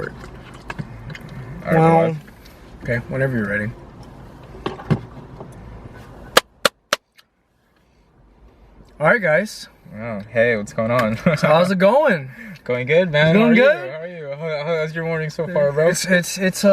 work. All right, Well, okay, whenever you're ready. All right, guys. Oh, hey, what's going on? So how's it going? Going good, man. Going How are good? You? How are you? How's your morning so far, bro? It's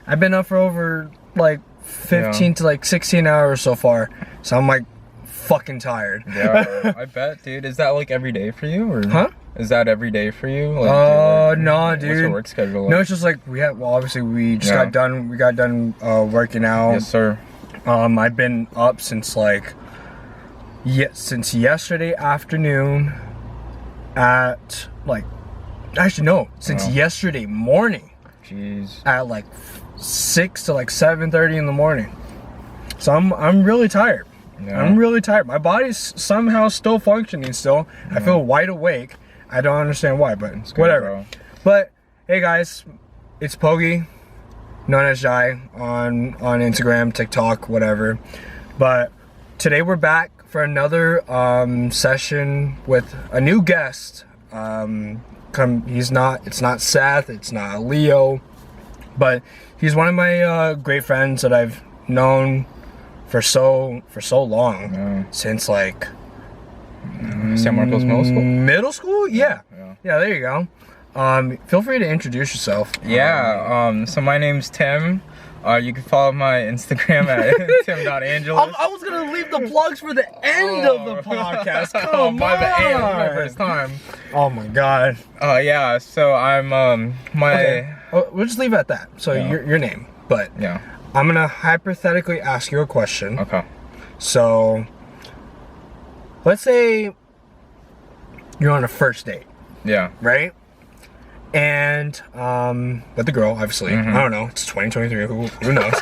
I've been up for over like 15 to like 16 hours so far, so I'm like fucking tired. Yeah, I bet, dude. Is that like every day for you, or? Huh? Is that every day for you? Like, no, dude. What's your work schedule like? No, it's just like obviously we just got done. We got done working out. Yes, sir. I've been up since like since yesterday afternoon at like since yesterday morning. Jeez. At like 6 to like 7:30 in the morning. So I'm really tired. Yeah. I'm really tired. My body's somehow still functioning still. I feel wide awake. I don't understand why, but Good, whatever. bro. But hey guys, it's Pogii, known as Jai on Instagram, TikTok, whatever. But today we're back for another session with a new guest. It's not Seth, it's not Leo, but he's one of my great friends that I've known for so long, since like San Marcos Middle School? Middle school? Yeah, there you go. Feel free to introduce yourself. Yeah, so my name's Tim. You can follow my Instagram at tim.angeles. I was gonna leave the plugs for the end of the podcast. Come on. By the end, my first time. Oh my god. Yeah, so I'm Okay. We'll just leave it at that. So your name, but yeah. I'm gonna hypothetically ask you a question. Okay. So let's say you're on a first date, Yeah. right? And with the girl, obviously. I don't know. It's 2023. Who knows?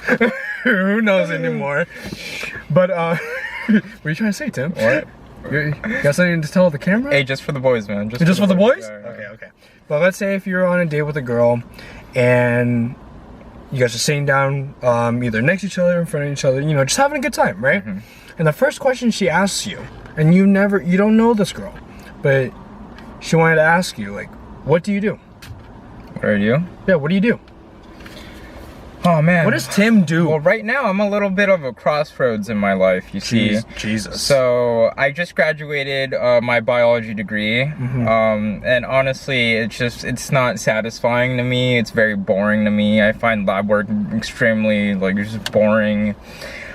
Who knows anymore? But what are you trying to say, Tim? What? You got something to tell the camera? Hey, just for the boys, man. Just for the boys? Yeah. Okay. But let's say if you're on a date with a girl and you guys are sitting down either next to each other, in front of each other, just having a good time, right? And the first question she asks you, and you don't know this girl, but she wanted to ask you, like, what do you do? What are you? Yeah, what do you do? Oh man. What does Tim do? Well, right now I'm a little bit of a crossroads in my life, you see. Jesus. So I just graduated my biology degree, and honestly, it's not satisfying to me. It's very boring to me. I find lab work extremely just boring.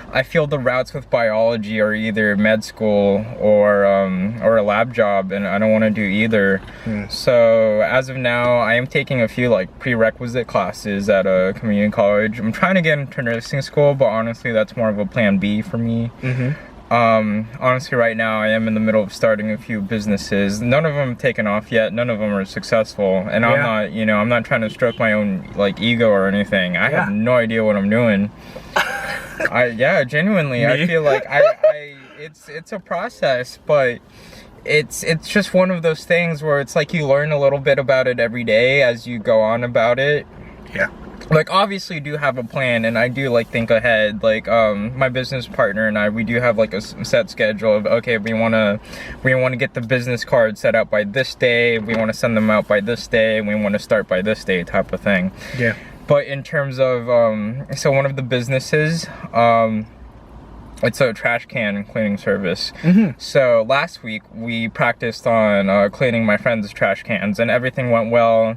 I feel the routes with biology are either med school or a lab job, and I don't want to do either. So as of now, I am taking a few prerequisite classes at a community college. I'm trying to get into nursing school, but honestly, that's more of a plan B for me. Honestly, right now, I am in the middle of starting a few businesses. None of them have taken off yet. None of them are successful, and I'm not, I'm not trying to stroke my own ego or anything. I have no idea what I'm doing. Genuinely, I feel like it's a process, but it's just one of those things where it's like you learn a little bit about it every day as you go on about it. Yeah. Obviously do have a plan, and I do think ahead. My business partner and we do have a set schedule of, okay, we want to get the business card set up by this day, we want to send them out by this day, and we want to start by this day, type of thing. Yeah. But in terms of so one of the businesses, it's a trash can cleaning service. So last week we practiced on cleaning my friend's trash cans, and everything went well.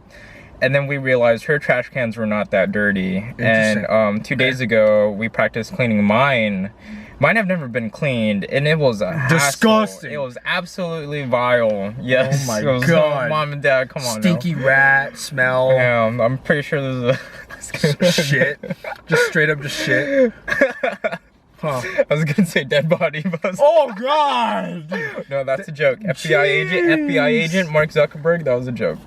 And then we realized her trash cans were not that dirty. And 2 days ago, we practiced cleaning mine. Mine have never been cleaned, and it was a disgusting. Hassle. It was absolutely vile. Yes. Oh my god. Mom and Dad, come on. Stinky rat smell. Yeah, I'm pretty sure this is shit. Just straight up just shit. Huh. I was gonna say dead body, but oh god. No, that's a joke. FBI agent Mark Zuckerberg, that was a joke.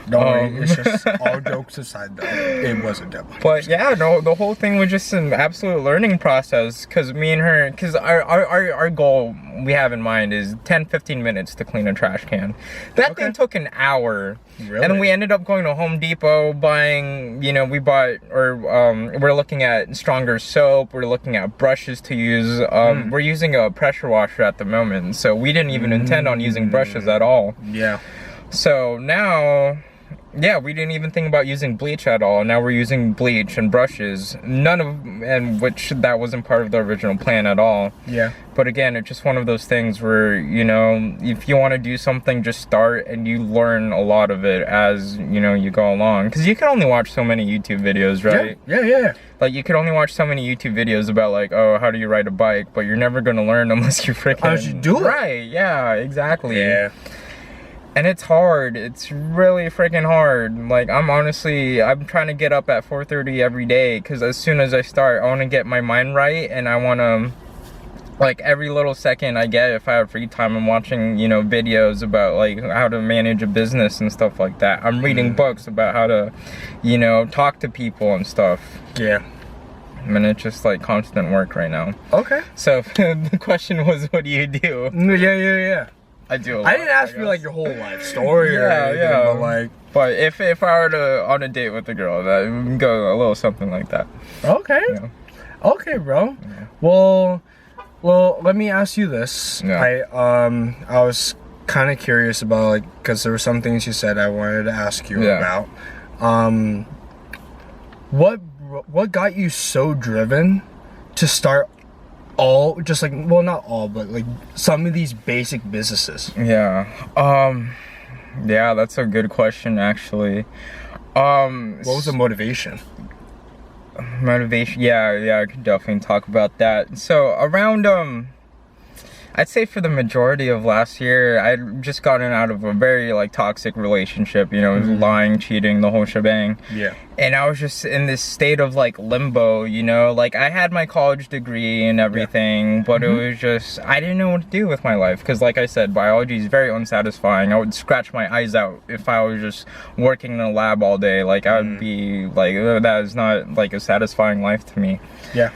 Don't worry, it's just all jokes aside though. It wasn't that much. But yeah, no, the whole thing was just an absolute learning process, because me and her, because our goal we have in mind is 10-15 minutes to clean a trash can. That thing took an hour. Really? And then we ended up going to Home Depot buying, we're looking at stronger soap, we're looking at brushes to use. We're using a pressure washer at the moment, so we didn't even intend on using brushes at all. Yeah. So now Yeah, we didn't even think about using bleach at all. Now we're using bleach and brushes. And which that wasn't part of the original plan at all. Yeah. But again, it's just one of those things where, you know, if you want to do something, just start and you learn a lot of it as, you know, you go along. Because you can only watch so many YouTube videos, right? Yeah. Like, you can only watch so many YouTube videos about, like, oh, how do you ride a bike? But you're never going to learn unless you freaking... How you do it? Right, yeah, exactly. Yeah. And it's hard. It's really freaking hard. Like, I'm trying to get up at 4:30 every day, because as soon as I start, I want to get my mind right, and I want to, like, every little second I get, if I have free time, I'm watching, you know, videos about, like, how to manage a business and stuff like that. I'm reading books about how to, you know, talk to people and stuff. Yeah. I mean, it's just, like, constant work right now. Okay. So, the question was, what do you do? Yeah. I do a lot, I didn't ask for, like, your whole life story or anything, but, like... But if I were to on a date with a girl, that would go a little something like that. Okay. Yeah. Okay, bro. Yeah. Well, let me ask you this. Yeah. I was kind of curious about, like, because there were some things you said I wanted to ask you about. What got you so driven to start all, just like, well, not all, but like some of these basic businesses? Yeah. Yeah, that's a good question, actually. What was the motivation? Motivation, yeah, I could definitely talk about that. So around I'd say for the majority of last year, I'd just gotten out of a very, like, toxic relationship, you know, lying, cheating, the whole shebang. Yeah. And I was just in this state of, like, limbo, you know, like, I had my college degree and everything, but it was just, I didn't know what to do with my life, because, like I said, biology is very unsatisfying. I would scratch my eyes out if I was just working in a lab all day. Like, I would be, like, that is not, like, a satisfying life to me. Yeah.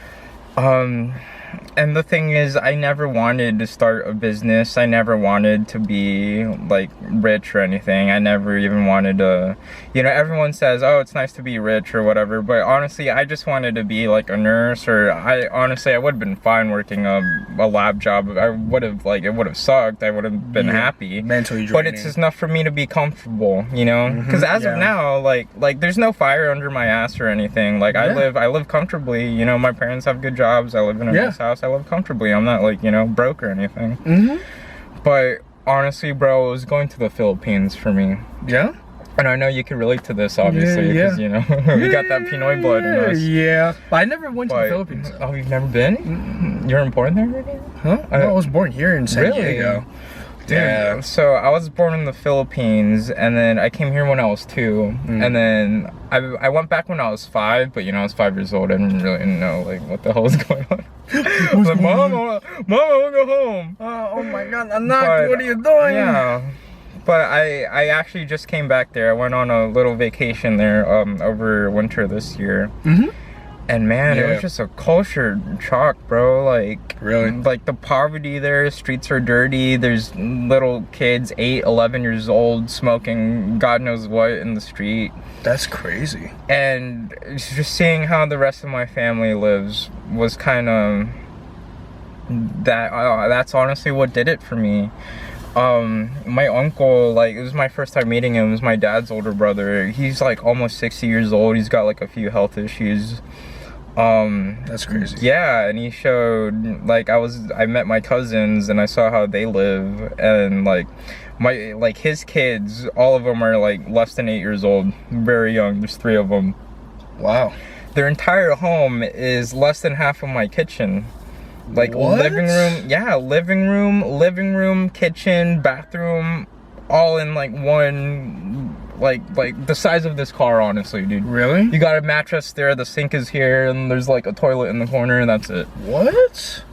And the thing is, I never wanted to start a business. I never wanted to be, like, rich or anything. I never even wanted to, you know, everyone says, oh, it's nice to be rich or whatever. But honestly, I just wanted to be, like, a nurse, or I would have been fine working a lab job. I would have, like, it would have sucked. I would have been happy. Mentally draining. But it's just enough for me to be comfortable, you know? Because as of now, like, there's no fire under my ass or anything. Like, I live comfortably. You know, my parents have good jobs. I live in a nice house. I live comfortably. I'm not, like, you know, broke or anything. But honestly, bro, it was going to the Philippines for me. Yeah. And I know you can relate to this, obviously, because you know we got that Pinoy blood in us. Yeah. But I never went to the Philippines. Oh, you've never been? You weren't born there, maybe? Huh? No, I was born here in San Diego. Yeah, so I was born in the Philippines, and then I came here when I was 2, and then I went back when I was 5, but you know, I was 5 years old. I didn't really know, like, what the hell was going on. I was like, Mom, I want to go home. Oh my God, I'm not. What are you doing? Yeah. But I actually just came back there. I went on a little vacation there over winter this year. And man, it was just a culture shock, bro. Like, really? Like, the poverty there, streets are dirty. There's little kids, 8, 11 years old, smoking God knows what in the street. That's crazy. And just seeing how the rest of my family lives was kind of, that's honestly what did it for me. My uncle, like, it was my first time meeting him. It was my dad's older brother. He's, like, almost 60 years old. He's got, like, a few health issues. That's crazy. Yeah, and he showed, like, I met my cousins and I saw how they live, and like his kids, all of them are, like, less than 8 years old, very young. There's 3 of them. Wow. Their entire home is less than half of my kitchen. Like, what? living room, kitchen, bathroom, all in, like, one, like the size of this car, honestly, dude. Really? You got a mattress there, the sink is here, and there's, like, a toilet in the corner, and that's it. What?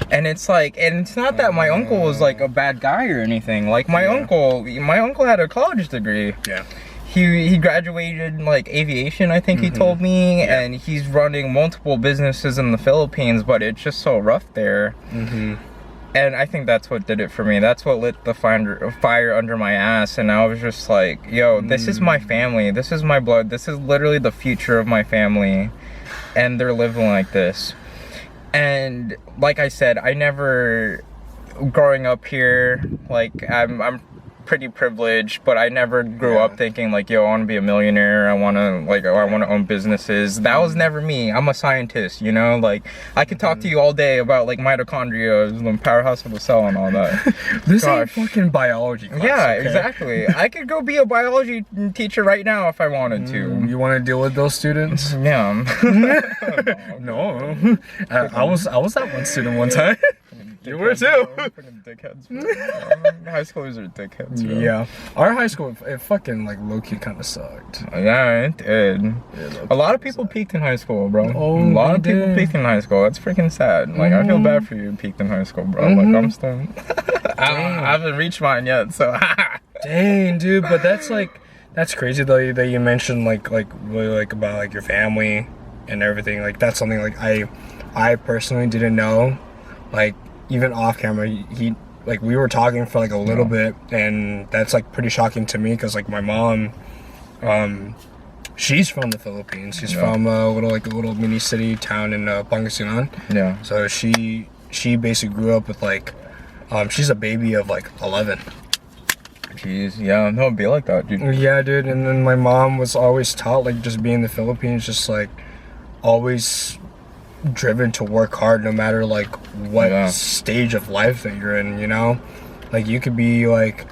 And it's like, and it's not that my uncle was, like, a bad guy or anything. Like, my uncle had a college degree. Yeah. He graduated, like, aviation, I think he told me, and he's running multiple businesses in the Philippines, but it's just so rough there. And I think that's what did it for me. That's what lit the fire under my ass. And I was just like, yo, this is my family. This is my blood. This is literally the future of my family. And they're living like this. And like I said, I never, growing up here, like, I'm pretty privileged, but I never grew up thinking like, yo, I want to be a millionaire. I want to own businesses. That was never me. I'm a scientist, you know. Like, I could talk to you all day about like mitochondria, the powerhouse of the cell, and all that. This ain't fucking biology class. Yeah, okay? exactly. I could go be a biology teacher right now if I wanted to. You want to deal with those students? Yeah. No. I was that one student one time. You were too. Dickheads. High schoolers are dickheads. Bro. Yeah. Our high school, it fucking like low-key kind of sucked. Yeah, it did. A lot of people peaked in high school, bro. Oh, a lot of people peaked in high school. That's freaking sad. Like, I feel bad for you who peaked in high school, bro. Like, I'm still... I haven't reached mine yet, so... Dang, dude. But that's like... That's crazy, though, that you mentioned, like really, like, about, like, your family and everything. Like, that's something, like, I personally didn't know. Like, even off camera, we were talking for like a little bit, and that's like pretty shocking to me because like my mom, she's from the Philippines. She's from a little mini city town in Pangasinan. Yeah. So she basically grew up with like, she's a baby of like 11. Jeez, yeah, no, it'd be like that, dude. Yeah, dude. And then my mom was always taught like just being in the Philippines, just like always driven to work hard no matter like what stage of life that you're in, you know. Like you could be like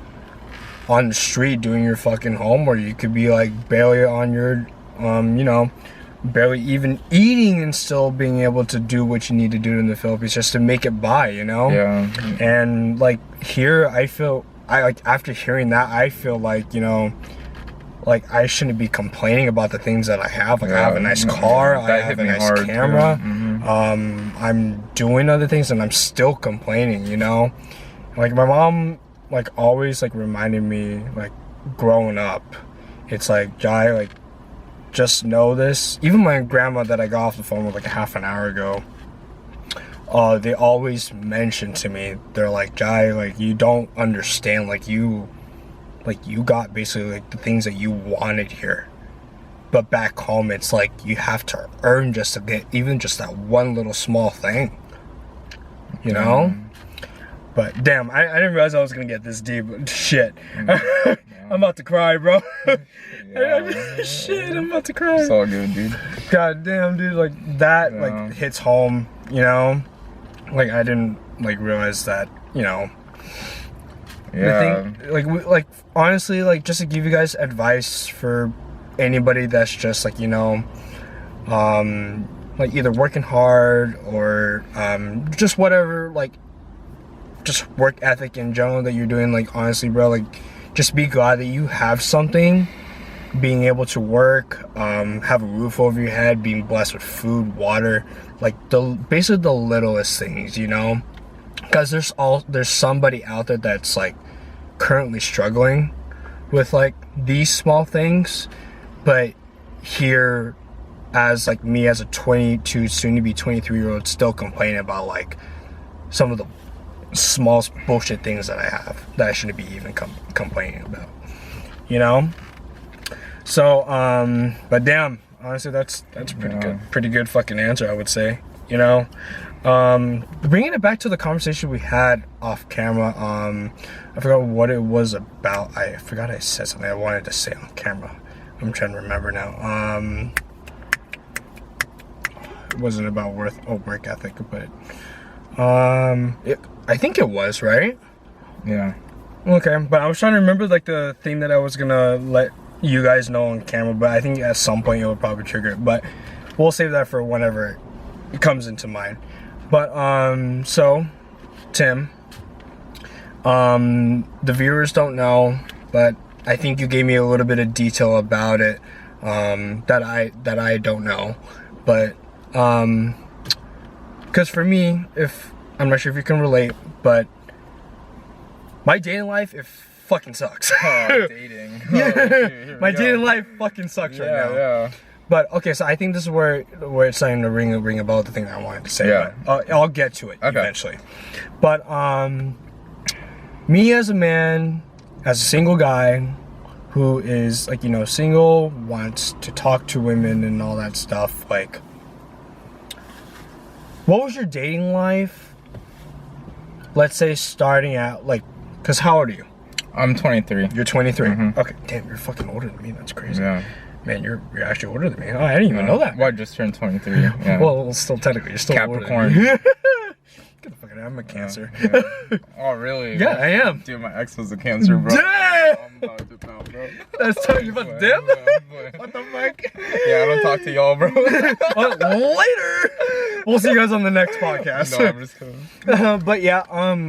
on the street doing your fucking homework, you could be like barely on your you know, barely even eating and still being able to do what you need to do in the Philippines just to make it by, you know. And like here after hearing that, I feel like, you know, like I shouldn't be complaining about the things that I have. Like I have a nice car, I have a nice camera, I'm doing other things and I'm still complaining, you know. Like my mom like always like reminded me like growing up, it's like, Jai, like just know this. Even my grandma that I got off the phone with like a half an hour ago, they always mention to me, they're like, Jai, like you don't understand, like you got basically like the things that you wanted here, but back home it's like you have to earn just to get even just that one little small thing, you know. But damn, I didn't realize I was gonna get this deep. Shit. I'm about to cry, bro. Shit, I'm about to cry. It's all good, dude. God damn, dude, like that like hits home, you know. Like I didn't like realize that, you know. The thing, like honestly, like just to give you guys advice for anybody that's just like, you know, like either working hard or just whatever, like just work ethic in general that you're doing. Like honestly, bro, like just be glad that you have something, being able to work, have a roof over your head, being blessed with food, water, like basically the littlest things, you know. Because there's somebody out there that's like currently struggling with like these small things, but here as like me as a 22 soon to be 23-year-old still complaining about like some of the smallest bullshit things that I have that I shouldn't be even complaining about, you know. So but damn, honestly that's pretty good fucking answer, I would say, you know. Bringing it back to the conversation we had off camera, I forgot what it was about. I forgot I said something I wanted to say on camera. I'm trying to remember now. It wasn't about work ethic, but I think it was, right? Yeah. Okay, but I was trying to remember like the thing that I was gonna let you guys know on camera, but I think at some point it will probably trigger it, but we'll save that for whenever it comes into mind. But so Tim, the viewers don't know, but I think you gave me a little bit of detail about it that I don't know. But because for me, I'm not sure if you can relate, but my dating life, it fucking sucks. Oh, dating. Yeah. My dating life fucking sucks right now. Yeah. But okay, so I think this is where it's starting to ring a bell, the thing that I wanted to say. Yeah. But, I'll get to it eventually. But me as a man, as a single guy who is like, you know, single, wants to talk to women and all that stuff, like, what was your dating life? Let's say starting at like, cause how old are you? I'm 23. You're 23. Okay, damn, you're fucking older than me. That's crazy. Yeah. Man, you're actually older than me. Oh, I didn't even know that. Well, I just turned 23. Yeah. Well, still technically, you're still Capricorn. older than me. Get the fuck out. I'm a Cancer. Yeah. Oh, really? Yeah, I am. Dude, my ex was a Cancer, bro. Damn! I'm about to pout, bro. That's talking about them? What the fuck? Yeah, I don't talk to y'all, bro. Later. We'll see you guys on the next podcast. No, I'm just kidding. But yeah,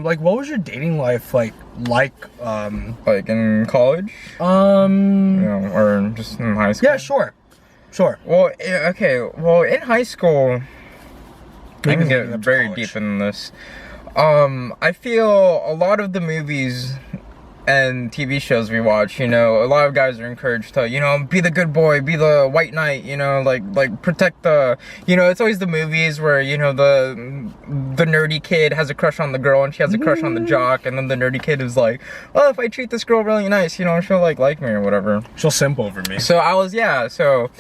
like, what was your dating life like Like in college? Or just in high school? Yeah, sure. Well, okay. Well, in high school, I can get very college. deep in this. I feel a lot of the movies and TV shows we watch, you know, a lot of guys are encouraged to, you know, be the good boy, be the white knight, you know, like protect the, you know, it's always the movies where, you know, the nerdy kid has a crush on the girl and she has a crush on the jock, and then the nerdy kid is like, oh, if I treat this girl really nice, you know, she'll like me or whatever. She'll simp over me. So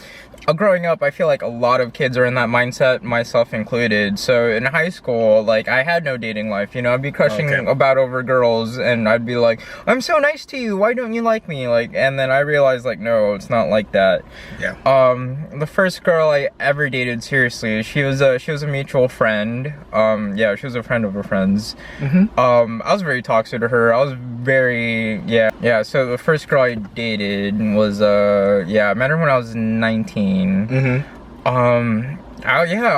growing up, I feel like a lot of kids are in that mindset, myself included. So in high school, like, I had no dating life, you know, I'd be crushing about over girls, and I'd be like, I'm so nice to you, why don't you like me? Like, and then I realized, like, no, it's not like that. Yeah. The first girl I ever dated seriously, she was a mutual friend. Yeah, she was a friend of a friend's. I was very toxic to her. I was very, yeah. So the first girl I dated was, I met her when I was 19. I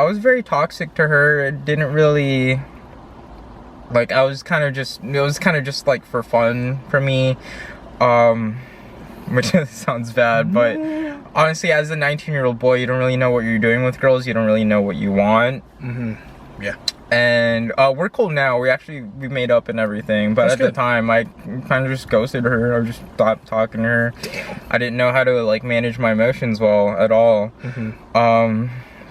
was very toxic to her. It didn't really, like, it was kind of just like for fun for me, which sounds bad, but honestly, as a 19-year-old boy, you don't really know what you're doing with girls. You don't really know what you want. Yeah. And we're cool now. We made up and everything, but at the time I kind of just ghosted her. I just stopped talking to her. Damn. I didn't know how to like manage my emotions well at all.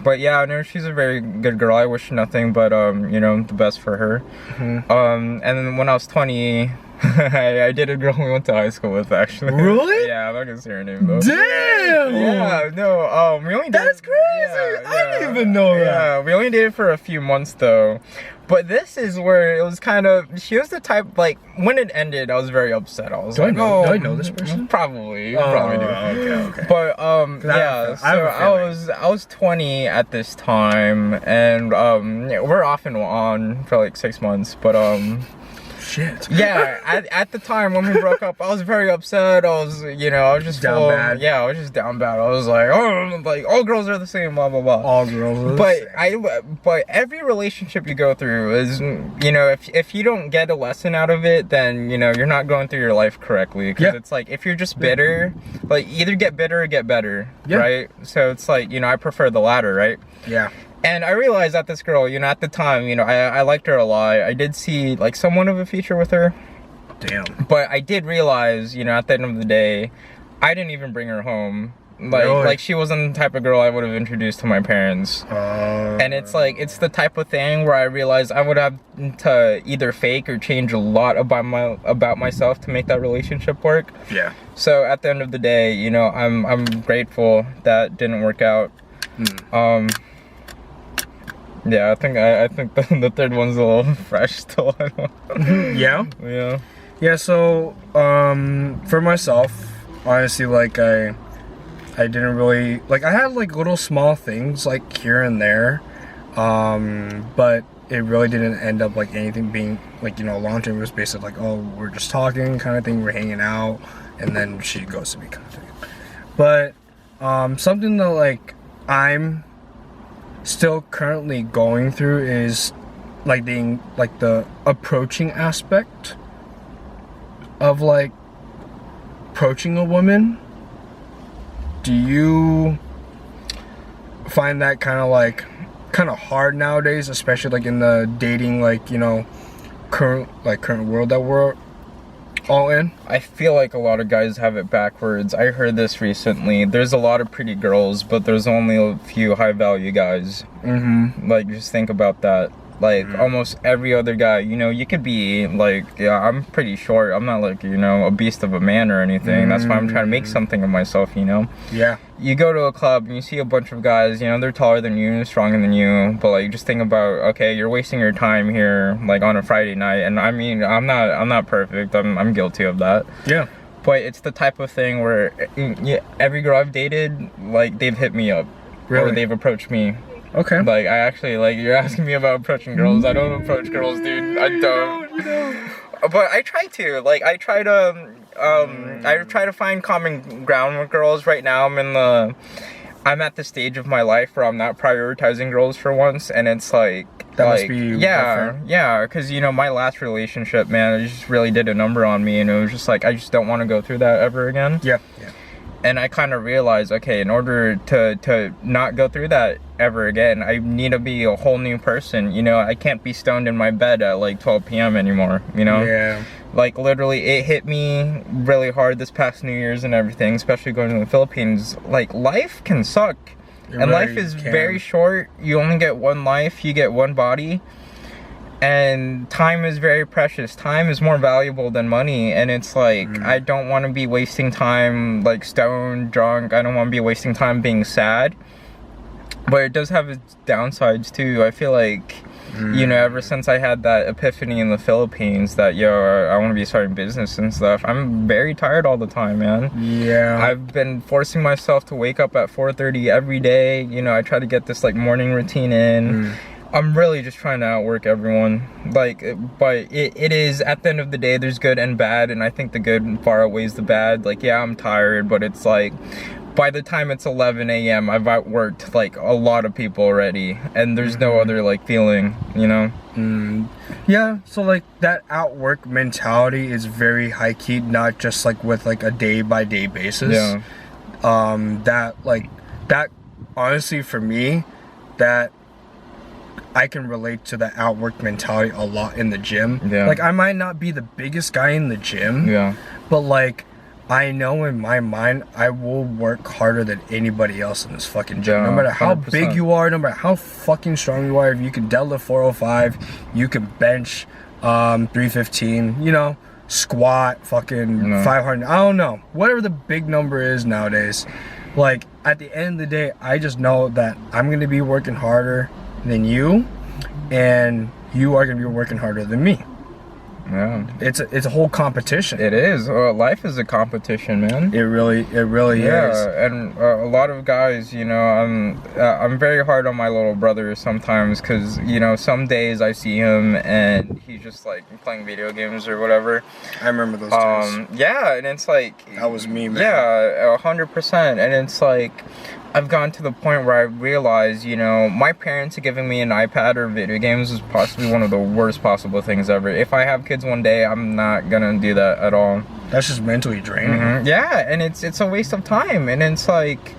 But yeah, no, she's a very good girl. I wish nothing but you know, the best for her. And then when I was 20, I dated a girl we went to high school with, actually. Really? Yeah, I'm not gonna say her name though. Damn! Yeah, no, we only dated. That's crazy! I didn't even know that. Yeah, we only dated for a few months though. But this is where it was kind of, she was the type, like, when it ended, I was very upset. I was like, do I know this person? Probably. You probably do. Okay. But, yeah, so I was 20 at this time, and, we're off and on for like 6 months, but, shit. Yeah, at the time when we broke up, I was very upset. I was just down bad. Yeah, I was just down bad. I was like, oh, like, all girls are the same, blah blah blah. All girls are the same. But every relationship you go through is, you know, if you don't get a lesson out of it, then, you know, you're not going through your life correctly. Because it's like, if you're just bitter, like, either get bitter or get better, right? So it's like, you know, I prefer the latter, right? Yeah. And I realized that this girl, you know, at the time, you know, I liked her a lot. I did see, like, somewhat of a future with her. Damn. But I did realize, you know, at the end of the day, I didn't even bring her home. Like she wasn't the type of girl I would have introduced to my parents. And it's like, it's the type of thing where I realized I would have to either fake or change a lot about myself to make that relationship work. Yeah. So at the end of the day, you know, I'm grateful that didn't work out. Yeah, I think the third one's a little fresh still. Yeah? Yeah. Yeah, so, for myself, honestly, like, I didn't really, like, I had, like, little small things, like, here and there, but it really didn't end up, like, anything being, like, you know, long-term. It was basically, like, oh, we're just talking kind of thing, we're hanging out, and then she goes to me kind of thing. But, something that, like, I'm still currently going through is like the approaching aspect of like approaching a woman. Do you find that kind of hard nowadays, especially like in the dating, like, you know, current world that we're all in? I feel like a lot of guys have it backwards. I heard this recently. There's a lot of pretty girls, but there's only a few high value guys. Like, just think about that. Like almost every other guy, you know, you could be like, yeah, I'm pretty short. I'm not like, you know, a beast of a man or anything. That's why I'm trying to make something of myself, you know? Yeah. You go to a club and you see a bunch of guys, you know, they're taller than you, stronger than you, but like just think about, okay, you're wasting your time here like on a Friday night. And I mean, I'm not perfect. I'm guilty of that. Yeah. But it's the type of thing where every girl I've dated, like they've hit me up. Really? Or they've approached me. Okay. Like I actually, like, you're asking me about approaching girls. I don't approach girls, dude. I don't. No. But I try to. Like I try to find common ground with girls. Right now I'm at the stage of my life where I'm not prioritizing girls for once, and it's like that must be different. Yeah, because you know my last relationship, man, it just really did a number on me, and it was just like I just don't want to go through that ever again. Yeah. And I kind of realized, okay, in order to not go through that ever again, I need to be a whole new person. You know, I can't be stoned in my bed at like 12 p.m. anymore, you know? Yeah. Like literally, it hit me really hard this past New Year's and everything, especially going to the Philippines. Like life can suck. And life is very short. You only get one life, you get one body. And time is very precious. Time is more valuable than money. And it's like, I don't want to be wasting time like stoned, drunk. I don't want to be wasting time being sad. But it does have its downsides too. I feel like, you know, ever since I had that epiphany in the Philippines that, yo, I want to be starting business and stuff, I'm very tired all the time, man. Yeah. I've been forcing myself to wake up at 4:30 every day. You know, I try to get this like morning routine in. I'm really just trying to outwork everyone. Like, but it is, at the end of the day, there's good and bad, and I think the good far outweighs the bad. Like, yeah, I'm tired, but it's like, by the time it's 11 a.m., I've outworked like a lot of people already, and there's no other like feeling, you know? Yeah, so like that outwork mentality is very high key, not just like with like a day by day basis. Yeah. That honestly for me, that I can relate to the outwork mentality a lot in the gym. Yeah. Like I might not be the biggest guy in the gym. Yeah. But like I know in my mind I will work harder than anybody else in this fucking gym. Yeah, no matter how 100%. big you are, no matter how fucking strong you are, if you can deadlift 405, you can bench 315, you know, squat fucking 500. I don't know. Whatever the big number is nowadays. Like at the end of the day, I just know that I'm gonna be working harder than you, and you are gonna be working harder than me. Yeah. It's a whole competition. It is. Life is a competition, man. It really is. Yeah, and a lot of guys, you know, I'm very hard on my little brother sometimes, because, you know, some days I see him and he's just like playing video games or whatever. I remember those days. Yeah, and it's like, that was me, man. Yeah, 100%. And it's like, I've gone to the point where I realize, you know, my parents giving me an iPad or video games is possibly one of the worst possible things ever. If I have kids one day, I'm not gonna do that at all. That's just mentally draining. Yeah, and it's a waste of time, and it's like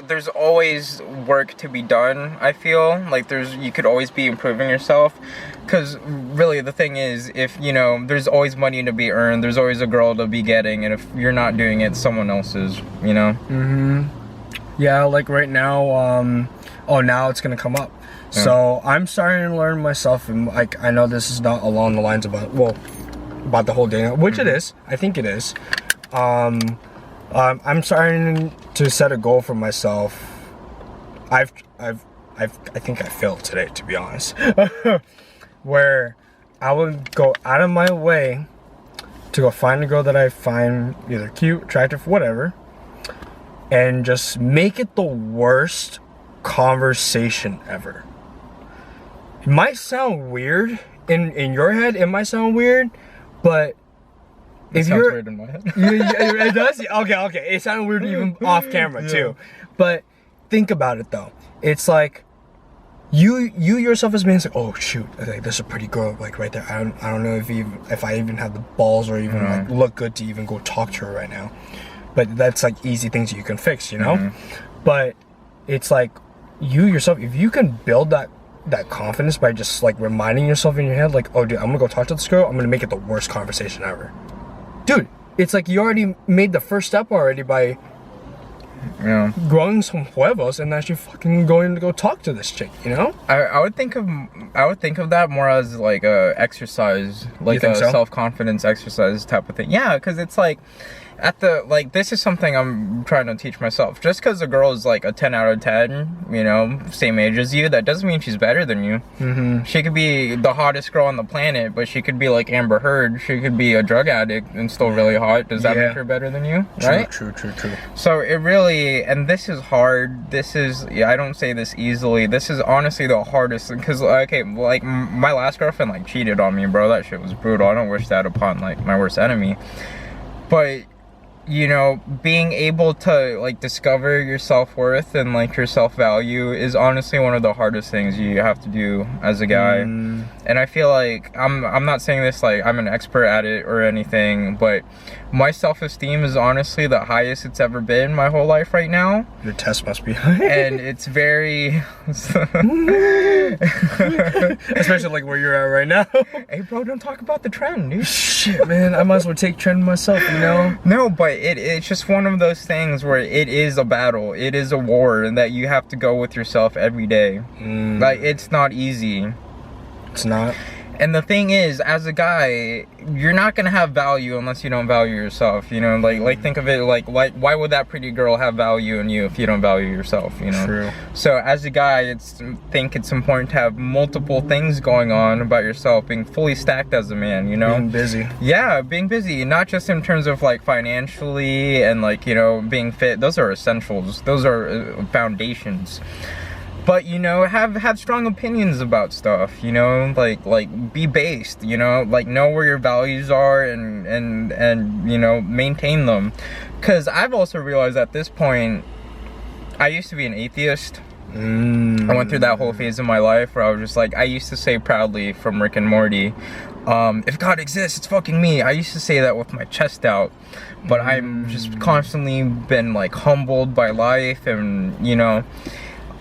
there's always work to be done. I feel like you could always be improving yourself, because really the thing is, if you know, there's always money to be earned, there's always a girl to be getting, and if you're not doing it, someone else is, you know. Yeah, like right now, now it's gonna come up. So I'm starting to learn myself, and like I know this is not along the lines about the whole day, which it is. I think it is. I'm starting to set a goal for myself. I think I failed today, to be honest. Where I would go out of my way to go find a girl that I find either cute, attractive, whatever, and just make it the worst conversation ever. It might sound weird in your head. It might sound weird, but if sounds you're weird in my head. it does. Okay. It sounded weird even off camera too. But think about it though. It's like you yourself as being like, oh shoot, like there's a pretty girl like right there. I don't know if I even have the balls or even like look good to even go talk to her right now. But that's like easy things you can fix, you know. But it's like you yourself, if you can build that confidence by just like reminding yourself in your head, like, oh dude, I'm gonna go talk to this girl, I'm gonna make it the worst conversation ever. Dude, it's like you already made the first step already by Yeah. growing some huevos and actually fucking going to go talk to this chick, you know? I would think of that more as like a exercise, like a so? self-confidence exercise type of thing. Yeah, because it's like this is something I'm trying to teach myself. Just because a girl is like a 10 out of 10, you know, same age as you, that doesn't mean she's better than you. Mm-hmm. She could be the hottest girl on the planet, but she could be like Amber Heard. She could be a drug addict and still really hot. Does that make her better than you? Right? True. So it really, and this is hard. This is, I don't say this easily. This is honestly the hardest, because okay, like my last girlfriend like cheated on me, bro. That shit was brutal. I don't wish that upon like my worst enemy. But you know, being able to like discover your self-worth and like your self-value is honestly one of the hardest things you have to do as a guy. And I feel like I'm not saying this like I'm an expert at it or anything, but my self-esteem is honestly the highest it's ever been my whole life right now. Your test must be high. And it's very especially like where you're at right now. Hey bro, don't talk about the trend, dude. Shit, man, I might as well take trend myself, you know? No, but it's just one of those things where it is a battle, it is a war, and that you have to go with yourself every day. Like, it's not easy. It's not. And the thing is, as a guy, you're not gonna have value unless you don't value yourself, you know? Like think of it like why would that pretty girl have value in you if you don't value yourself, you know? True. So as a guy, think it's important to have multiple things going on about yourself, being fully stacked as a man, you know? Being busy. Yeah, being busy, not just in terms of like financially and like, you know, being fit. Those are essentials. Those are foundations. But you know, have strong opinions about stuff, you know, like be based, you know, like know where your values are and you know, maintain them. Because I've also realized at this point, I used to be an atheist. I went through that whole phase of my life where I was just like, I used to say proudly from Rick and Morty, if God exists, it's fucking me. I used to say that with my chest out, but I'm just constantly been like humbled by life. And you know,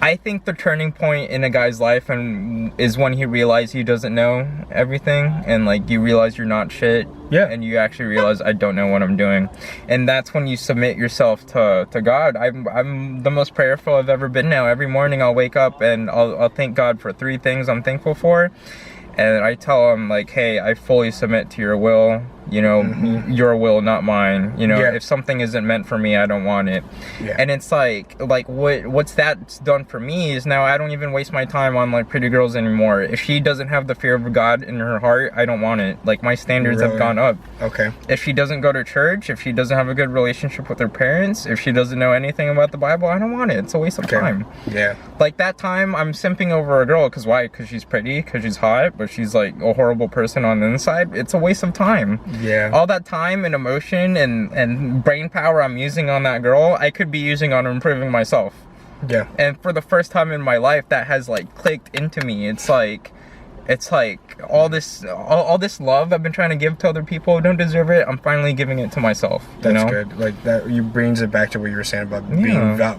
I think the turning point in a guy's life is when he realizes he doesn't know everything, and like you realize you're not shit. Yeah. And you actually realize I don't know what I'm doing, and that's when you submit yourself to God. I'm the most prayerful I've ever been now. Every morning I'll wake up and I'll thank God for 3 things I'm thankful for, and I tell him like, hey, I fully submit to your will. You know, your will, not mine. You know, if something isn't meant for me, I don't want it. And it's like what's that's done for me is now I don't even waste my time on like pretty girls anymore. If she doesn't have the fear of God in her heart, I don't want it. Like my standards have gone up. Okay. If she doesn't go to church, if she doesn't have a good relationship with her parents, if she doesn't know anything about the Bible, I don't want it. It's a waste of time. Yeah. Like that time I'm simping over a girl because why? Because she's pretty, because she's hot, but she's like a horrible person on the inside. It's a waste of time. Yeah. All that time and emotion and brain power I'm using on that girl, I could be using on improving myself. Yeah. And for the first time in my life, that has like clicked into me. It's like all this love I've been trying to give to other people who don't deserve it, I'm finally giving it to myself. That's good. Like that, you brings it back to what you were saying about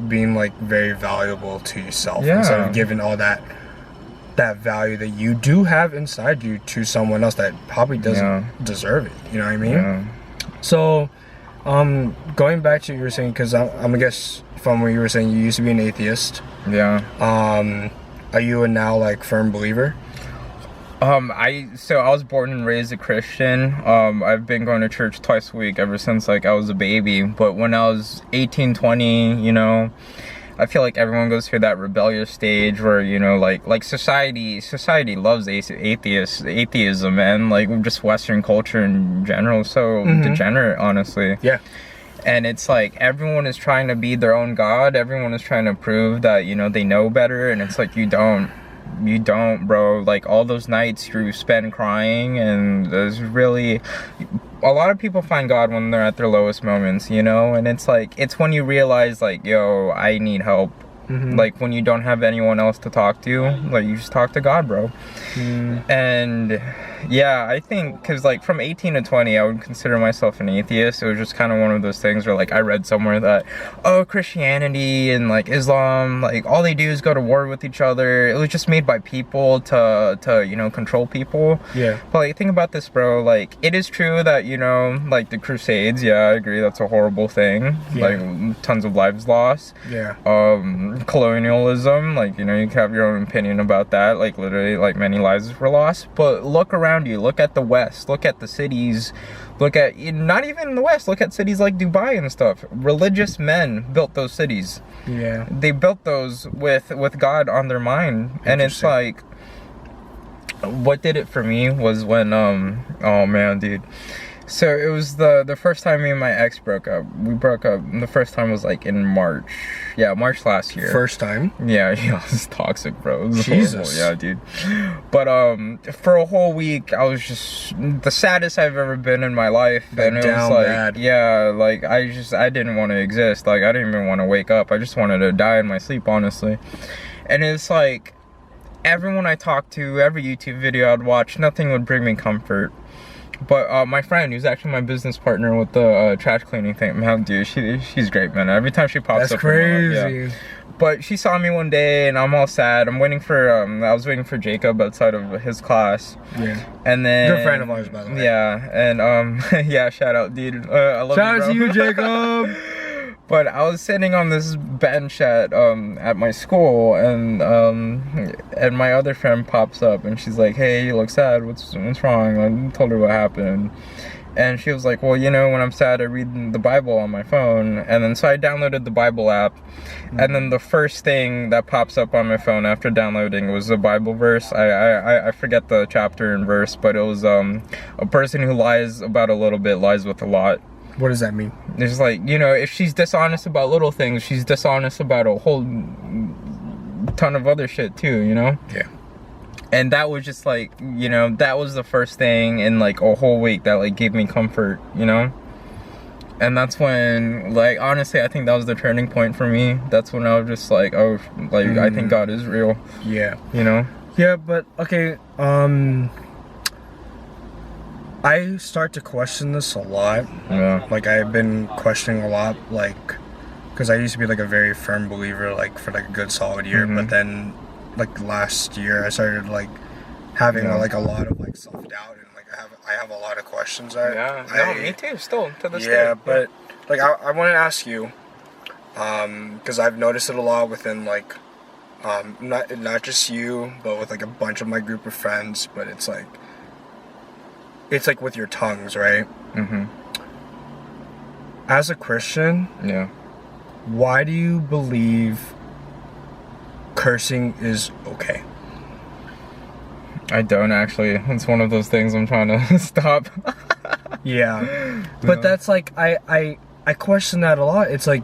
being like very valuable to yourself instead of giving all that value that you do have inside you to someone else that probably doesn't deserve it. You know what I mean? So, going back to what you were saying, because I'm gonna guess from what you were saying, you used to be an atheist. Yeah. Are you a now like firm believer? I was born and raised a Christian. I've been going to church twice a week ever since like I was a baby. But when I was 18, 20, you know, I feel like everyone goes through that rebellious stage where, you know, like society loves atheism, and like just Western culture in general, so degenerate, honestly. Yeah. And it's like everyone is trying to be their own god. Everyone is trying to prove that, you know, they know better, and it's like you don't, bro. Like all those nights you spend crying, and there's really a lot of people find God when they're at their lowest moments, you know? And it's like, it's when you realize like, yo, I need help. Like when you don't have anyone else to talk to, like you just talk to God, bro. And yeah, I think because like from 18 to 20 I would consider myself an atheist. It was just kind of one of those things where like I read somewhere that, oh, Christianity and like Islam, like all they do is go to war with each other. It was just made by people to you know, control people. Yeah. But like think about this, bro, like it is true that, you know, like the Crusades, yeah, I agree, that's a horrible thing. Like tons of lives lost. Colonialism, like, you know, you can have your own opinion about that, like literally like many lives were lost. But look around you, look at the West, look at the cities, look at, not even the West, look at cities like Dubai and stuff. Religious men built those cities. They built those with God on their mind. And it's like, what did it for me was when oh man, dude, so it was the first time me and my ex broke up. We broke up, the first time was like in March. Yeah, March last year. First time? Yeah, it was toxic, bro. It was Jesus. horrible. Yeah, dude. But for a whole week I was just the saddest I've ever been in my life. And it was like bad. Yeah, like I didn't want to exist. Like I didn't even want to wake up. I just wanted to die in my sleep, honestly. And it's like everyone I talked to, every YouTube video I'd watch, nothing would bring me comfort. But my friend, who's actually my business partner with the trash cleaning thing, man, dude, she's great, man. Every time she pops up, that's crazy. But she saw me one day, and I'm all sad. I'm waiting for I was waiting for Jacob outside of his class. And then good friend of ours, by the way. Yeah, and yeah, shout out, dude. I love shout you, bro. out to you, Jacob. But I was sitting on this bench at my school, and my other friend pops up, and she's like, "Hey, you look sad. What's wrong?" I told her what happened, and she was like, "Well, you know, when I'm sad, I read the Bible on my phone." And then so I downloaded the Bible app, and then the first thing that pops up on my phone after downloading was a Bible verse. I forget the chapter and verse, but it was a person who lies about a little bit lies with a lot. What does that mean? It's like, you know, if she's dishonest about little things, she's dishonest about a whole ton of other shit too, you know? Yeah. And that was just like, you know, that was the first thing in like a whole week that like gave me comfort, you know? And that's when, like, honestly, I think that was the turning point for me. That's when I was just like, oh, like, I think God is real. Yeah. You know? Yeah, but, okay, I start to question this a lot. Yeah. Like, I've been questioning a lot, like, because I used to be, like, a very firm believer, like, for, like, a good solid year. But then, like, last year, I started, like, having, like, a lot of, like, self-doubt. And, like, I have a lot of questions. Me too, still, to this day. Yeah, but, like, I want to ask you, because I've noticed it a lot within, like, not just you, but with, like, a bunch of my group of friends. But it's like with your tongues, right? As a Christian, why do you believe cursing is okay? I don't actually. It's one of those things I'm trying to stop. But that's like, I question that a lot. It's like,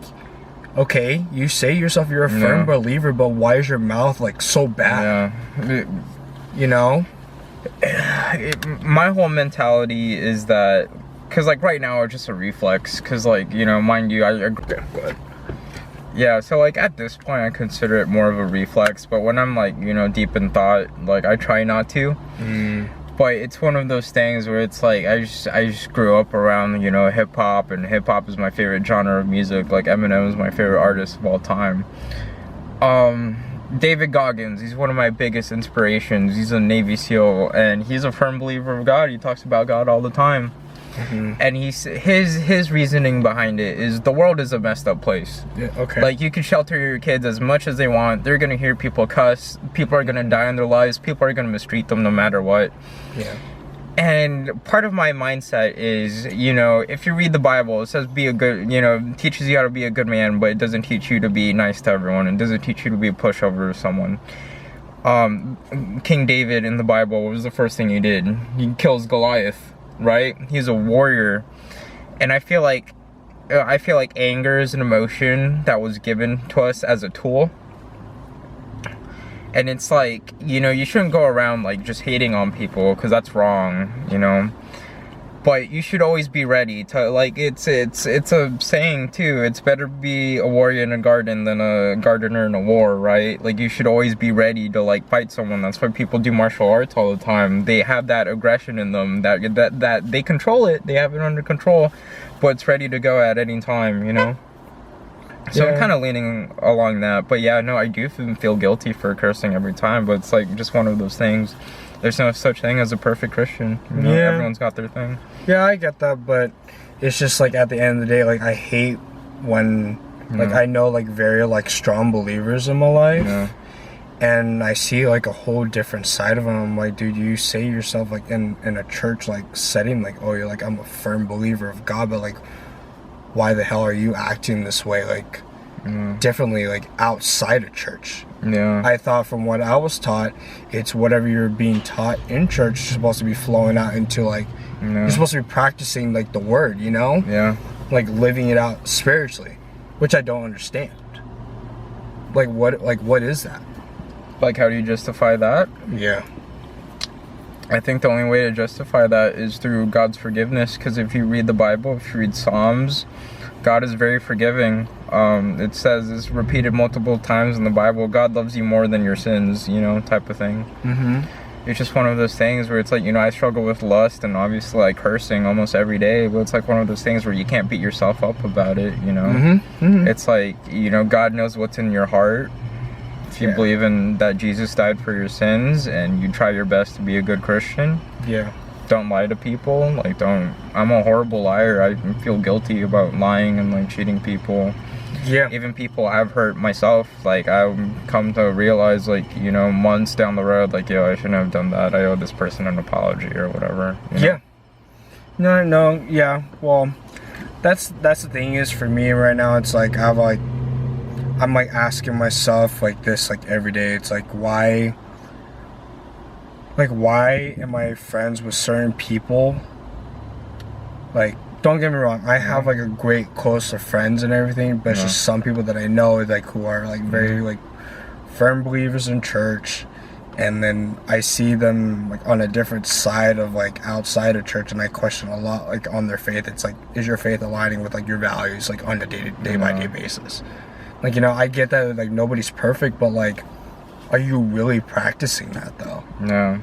okay, you say yourself you're a firm believer, but why is your mouth like so bad? You know? My whole mentality is that, because like right now it's just a reflex, because like, you know, mind you, yeah, so like at this point I consider it more of a reflex, but when I'm like, you know, deep in thought, like I try not to. But it's one of those things where it's like I just grew up around, you know, hip hop, and hip hop is my favorite genre of music. Like Eminem is my favorite artist of all time. David Goggins, he's one of my biggest inspirations. He's a Navy SEAL, and he's a firm believer of God. He talks about God all the time. And his reasoning behind it is the world is a messed up place. Like, you can shelter your kids as much as they want. They're gonna hear people cuss. People are gonna die in their lives. People are gonna mistreat them no matter what. And part of my mindset is, you know, if you read the Bible, it says be a good, you know, teaches you how to be a good man, but it doesn't teach you to be nice to everyone. It doesn't teach you to be a pushover to someone. King David in the Bible, what was the first thing he did? He kills Goliath, right? He's a warrior. And I feel like anger is an emotion that was given to us as a tool. And it's like, you know, you shouldn't go around like just hating on people, because that's wrong, you know. But you should always be ready to, like, it's a saying too. It's better to be a warrior in a garden than a gardener in a war, right? Like, you should always be ready to, like, fight someone. That's why people do martial arts all the time. They have that aggression in them, that they control it. They have it under control, but it's ready to go at any time, you know? So Yeah. I'm kind of leaning along that. But yeah, no, I do feel guilty for cursing every time, but it's like just one of those things. There's no such thing as a perfect Christian. You know, Yeah. everyone's got their thing. Yeah, I get that, but it's just like at the end of the day, like I hate when like I know like very like strong believers in my life, Yeah. and I see like a whole different side of them. I'm like, dude, you say yourself like in a church like setting, like, oh, you're like, I'm a firm believer of God, but like, why the hell are you acting this way like differently like outside of church? Yeah. I thought from what I was taught, it's whatever you're being taught in church is supposed to be flowing out into like you're supposed to be practicing like the word, you know? Yeah. Like living it out spiritually, which I don't understand. Like what is that? Like, how do you justify that? Yeah. I think the only way to justify that is through God's forgiveness, because if you read the Bible, if you read Psalms, God is very forgiving. It says, it's repeated multiple times in the Bible, God loves you more than your sins, you know, type of thing. Mm-hmm. It's just one of those things where it's like, you know, I struggle with lust and obviously like cursing almost every day, but it's like one of those things where you can't beat yourself up about it, you know? Mm-hmm. Mm-hmm. It's like, you know, God knows what's in your heart. If you believe in that Jesus died for your sins and you try your best to be a good Christian, Yeah. don't lie to people. Like, I'm a horrible liar. I feel guilty about lying and like cheating people. Yeah. Even people I've hurt myself, like I've come to realize, like, you know, months down the road, like, yo, I shouldn't have done that. I owe this person an apology or whatever. You know? Yeah. No, yeah. Well, that's the thing is for me right now, it's like I'm like asking myself like this like every day. It's like why am I friends with certain people? Like, don't get me wrong, I have like a great close of friends and everything, but it's just some people that I know like who are like very like firm believers in church, and then I see them like on a different side of like outside of church, and I question a lot like on their faith. It's like, is your faith aligning with like your values like on a day by day basis? Like, you know, I get that like nobody's perfect, but like, are you really practicing that though? No.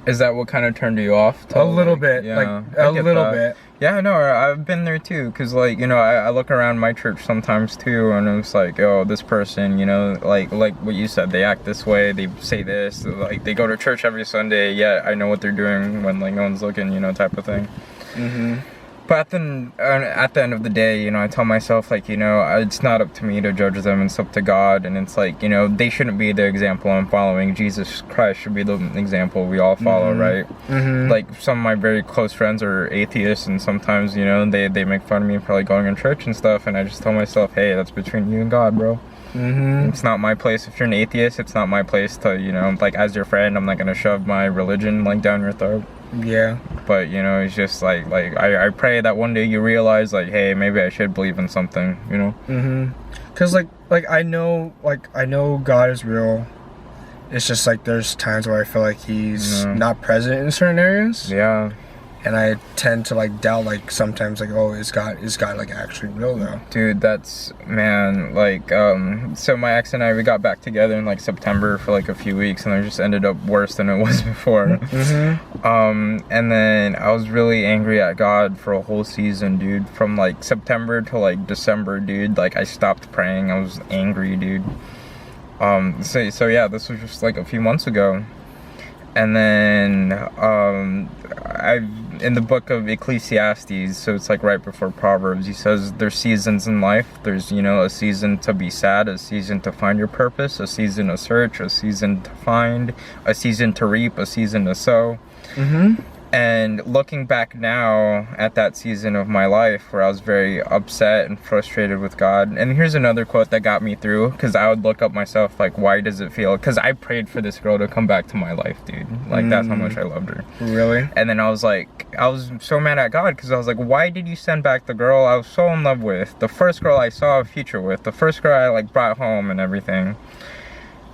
Is that what kind of turned you off? A little bit, like a little bit. Yeah, no, I've been there too, because like, you know, I look around my church sometimes too, and it's like, oh, this person, you know, like what you said, they act this way, they say this, like they go to church every Sunday, yet I know what they're doing when like no one's looking, you know, type of thing. Mm-hmm. But at the end of the day, you know, I tell myself, like, you know, it's not up to me to judge them, it's up to God. And it's like, you know, they shouldn't be the example I'm following. Jesus Christ should be the example we all follow, right? Mm-hmm. Like, some of my very close friends are atheists, and sometimes, you know, they make fun of me for like going to church and stuff. And I just tell myself, hey, that's between you and God, bro. Mm-hmm. It's not my place. If you're an atheist, it's not my place to, you know, like, as your friend, I'm not gonna shove my religion like down your throat. Yeah. But, you know, it's just like I pray that one day you realize, like, hey, maybe I should believe in something, you know? Mm-hmm. Cause like I know God is real. It's just like there's times where I feel like he's not present in certain areas. Yeah. And I tend to like doubt, like sometimes, like, oh, is God like actually real though? Dude, that's, man, like, so my ex and I, we got back together in like September for like a few weeks, and it just ended up worse than it was before. Mm-hmm. And then I was really angry at God for a whole season, dude. From like September to like December, dude. Like, I stopped praying. I was angry, dude. So yeah, this was just like a few months ago. And then in the book of Ecclesiastes, so it's like right before Proverbs, he says there's seasons in life. There's, you know, a season to be sad, a season to find your purpose, a season to search, a season to find, a season to reap, a season to sow. Mm-hmm. And looking back now at that season of my life where I was very upset and frustrated with God. And here's another quote that got me through, because I would look up myself, like, why does it feel? Because I prayed for this girl to come back to my life, dude. Like, that's how much I loved her. Really? And then I was so mad at God, because I was like, why did you send back the girl I was so in love with? The first girl I saw a future with. The first girl I, like, brought home and everything.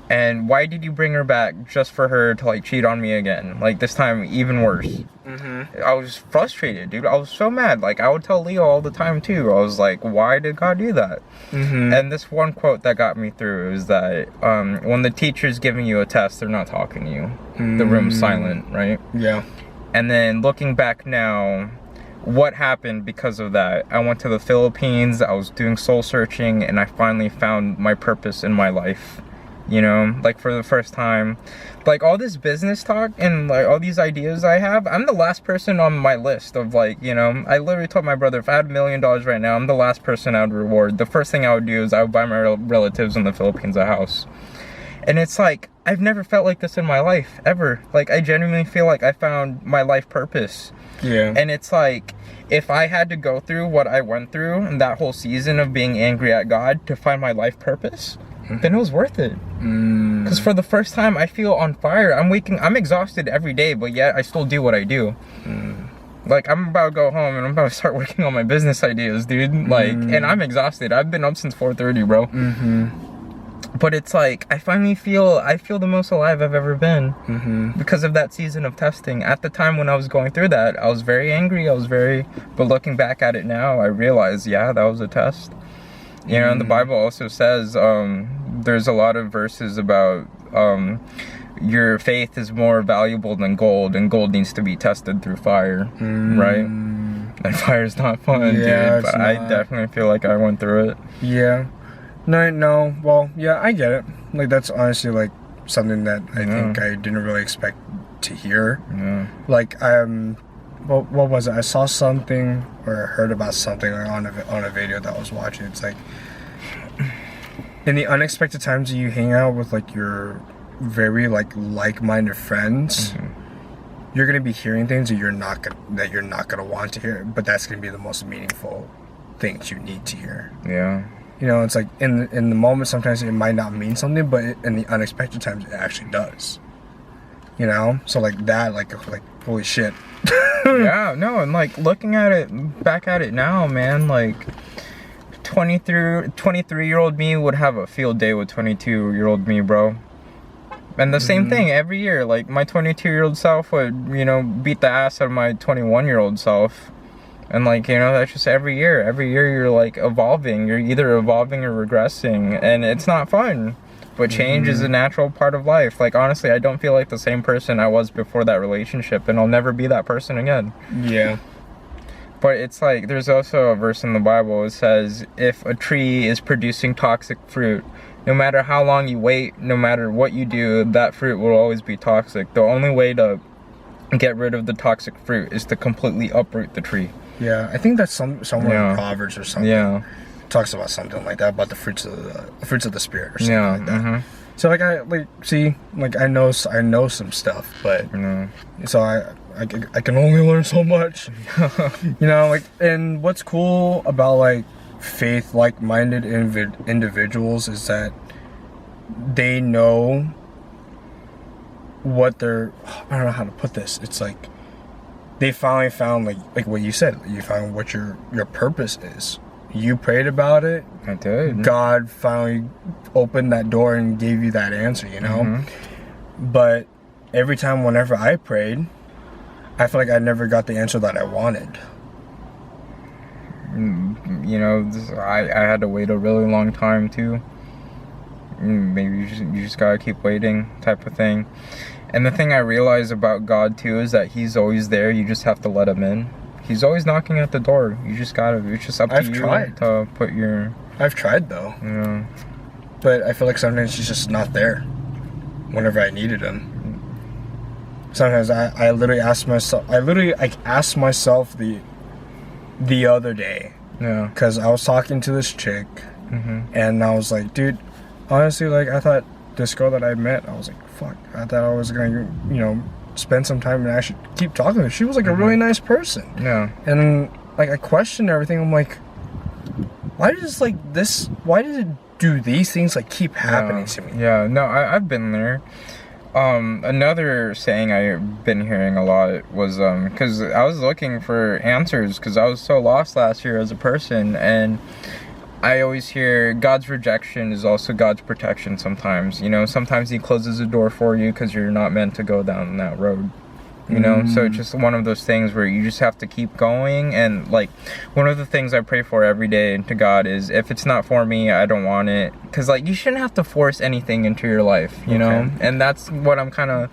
And why did you bring her back just for her to like cheat on me again? Like this time even worse. I was frustrated, dude. I was so mad. Like I would tell Leo all the time too. I was like, why did God do that? And this one quote that got me through is that when the teacher's giving you a test, they're not talking to you. The room's silent, right? Yeah. And then looking back now, what happened because of that? I went to the Philippines, I was doing soul searching, and I finally found my purpose in my life. You know, like for the first time, like all this business talk and like all these ideas I have, I'm the last person on my list of like, you know, I literally told my brother, if I had $1 million right now, I'm the last person I would reward. The first thing I would do is I would buy my relatives in the Philippines a house. And it's like, I've never felt like this in my life, ever. Like, I genuinely feel like I found my life purpose. Yeah. And it's like, if I had to go through what I went through and that whole season of being angry at God to find my life purpose, then it was worth it. Because for the first time, I feel on fire. I'm exhausted every day, but yet I still do what I do. Like, I'm about to go home and I'm about to start working on my business ideas, dude. Like, and I'm exhausted. I've been up since 4:30, bro. But it's like, I feel the most alive I've ever been because of that season of testing. At the time when I was going through that, I was very angry. But looking back at it now, I realized, yeah, that was a test. You know, and the Bible also says, there's a lot of verses about your faith is more valuable than gold, and gold needs to be tested through fire, right? And fire's not fun, dude. But I definitely feel like I went through it. Yeah. No. Well, yeah, I get it. Like, that's honestly, like, something that I think I didn't really expect to hear. Like, what was it? I saw something or heard about something on a video that I was watching. It's like, in the unexpected times that you hang out with like your very like-minded friends, you're gonna be hearing things that you're not gonna want to hear, but that's gonna be the most meaningful things you need to hear. Yeah. You know, it's like in the moment sometimes it might not mean something, but in the unexpected times it actually does. You know, so like that, like holy shit. Yeah, no, and like looking at it back at it now, man, like 23-year-old me would have a field day with 22-year-old me, bro. And the same thing every year, like my 22-year-old self would, you know, beat the ass out of my 21-year-old self. And like, you know, that's just every year you're like evolving. You're either evolving or regressing, and it's not fun. But change is a natural part of life. Like, honestly, I don't feel like the same person I was before that relationship, and I'll never be that person again. Yeah. But it's like, there's also a verse in the Bible. It says, if a tree is producing toxic fruit, no matter how long you wait, no matter what you do, that fruit will always be toxic. The only way to get rid of the toxic fruit is to completely uproot the tree. Yeah, I think that's somewhere in Proverbs or something. Yeah. Talks about something like that, about the fruits of the spirit or something like that. So like I know some stuff, but so I can only learn so much. You know, like, and what's cool about like faith like-minded individuals is that they know what they're, I don't know how to put this. It's like they finally found like what you said. You found what your purpose is. You prayed about it. I did. God finally opened that door and gave you that answer, you know? But every time whenever I prayed, I feel like I never got the answer that I wanted. You know, I had to wait a really long time too. Maybe you just gotta keep waiting, type of thing. And the thing I realize about God too is that He's always there. You just have to let Him in. He's always knocking at the door. You just gotta. It's just up to you to put your. I've tried though. Yeah. But I feel like sometimes He's just not there. Whenever I needed Him. Sometimes I literally ask myself. I asked myself the other day. Yeah. Because I was talking to this chick, and I was like, dude, honestly, like I thought this girl that I met, I was like, fuck, I thought I was gonna, you know, spend some time and actually keep talking to her. She was like a really nice person. Yeah. And like I questioned everything. I'm like, why does it do these things like keep happening to me? Yeah, no, I've been there. Another saying I've been hearing a lot was, because I was looking for answers because I was so lost last year as a person, and I always hear God's rejection is also God's protection sometimes. You know, sometimes he closes a door for you because you're not meant to go down that road. You know, so it's just one of those things where you just have to keep going. And like, one of the things I pray for every day to God is, if it's not for me, I don't want it. Because like, you shouldn't have to force anything into your life, you know. And that's what I'm kind of,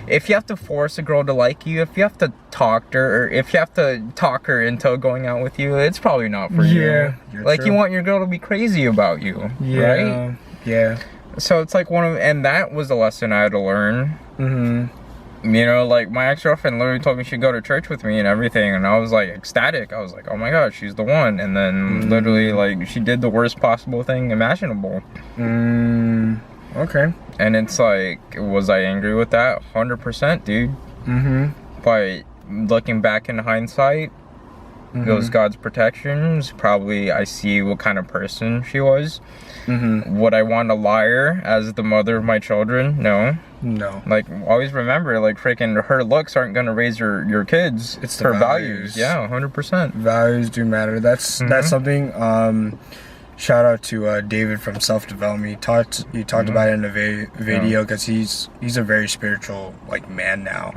if you have to force a girl to like you, if you have to talk to her, or if you have to talk her into going out with you, it's probably not for you. Like, you want your girl to be crazy about you, right? So it's like and that was a lesson I had to learn. You know, like, my ex-girlfriend literally told me she'd go to church with me and everything, and I was like ecstatic. I was like, oh my god, she's the one. And then literally, like, she did the worst possible thing imaginable. Okay. And it's like, was I angry with that? 100%, dude. But looking back in hindsight, those God's protections, probably I see what kind of person she was. Would I want a liar as the mother of my children? No. Like, always remember, like, freaking her looks aren't gonna raise your kids. It's her values. Yeah, 100%. Values do matter. That's something. Shout out to David from Self Development. He talked about it in a video, because he's a very spiritual, like, man now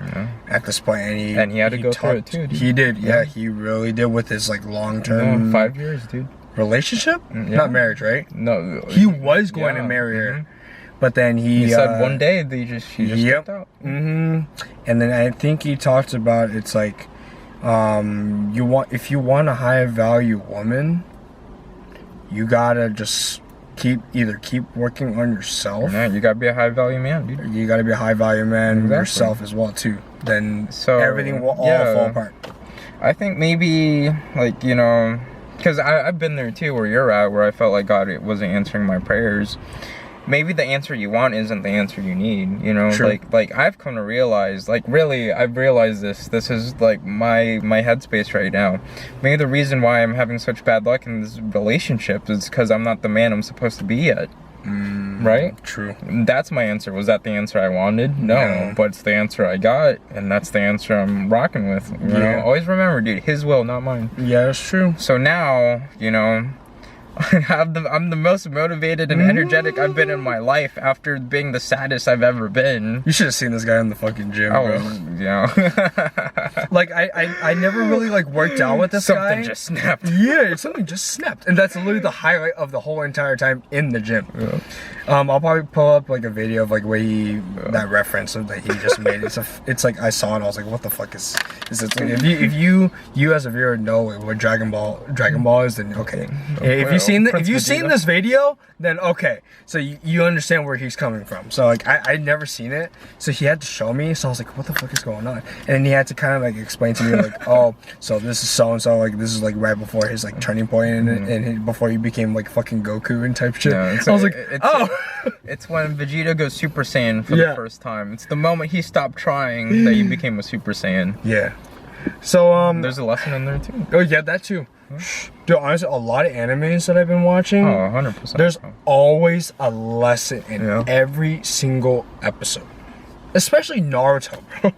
at this point, and he had to go through it too. Dude. He did, he really did, with his like long-term 5 years, dude. Relationship, not marriage, right? No, he was going to marry her, but then he said one day she just stepped out. And then I think he talked about, it's like, if you want a high value woman, you gotta just keep working on yourself. Yeah, you gotta be a high value man, dude. You gotta be a high value man yourself as well too. Then everything will all fall apart. I think maybe, like, you know, because I've been there too, where you're at, where I felt like God wasn't answering my prayers. Maybe the answer you want isn't the answer you need, you know? True. Like I've come to realize, like, really, I've realized this is like my headspace right now. Maybe the reason why I'm having such bad luck in this relationship is because I'm not the man I'm supposed to be yet. Right? True. That's my answer. Was that the answer I wanted? No. But it's the answer I got, and that's the answer I'm rocking with. You know? Always remember, dude, his will, not mine. Yeah, that's true. So now, you know, I'm the most motivated and energetic I've been in my life after being the saddest I've ever been. You should have seen this guy in the fucking gym, bro. Yeah. Like, I never really, like, worked out with this guy. Something just snapped. Yeah, something just snapped. And that's literally the highlight of the whole entire time in the gym. I'll probably pull up, like, a video of, like, where that reference that he just made. It's like, I saw it, I was like, what the fuck is this? Like, if you as a viewer know what Dragon Ball is, then okay. If you've seen this video, then okay. So you understand where he's coming from. So, like, I'd never seen it, so he had to show me. So I was like, what the fuck is going on? And then he had to kind of, like, explain to me, like, oh, so this is so and so, like, this is, like, right before his, like, turning point, and before he became, like, fucking Goku and type shit. I was like, it's when Vegeta goes Super Saiyan for the first time. It's the moment he stopped trying that he became a Super Saiyan. Yeah. So there's a lesson in there too. Oh yeah, that too. Dude, honestly, a lot of animes that I've been watching, 100%. There's always a lesson in every single episode. Especially Naruto, bro.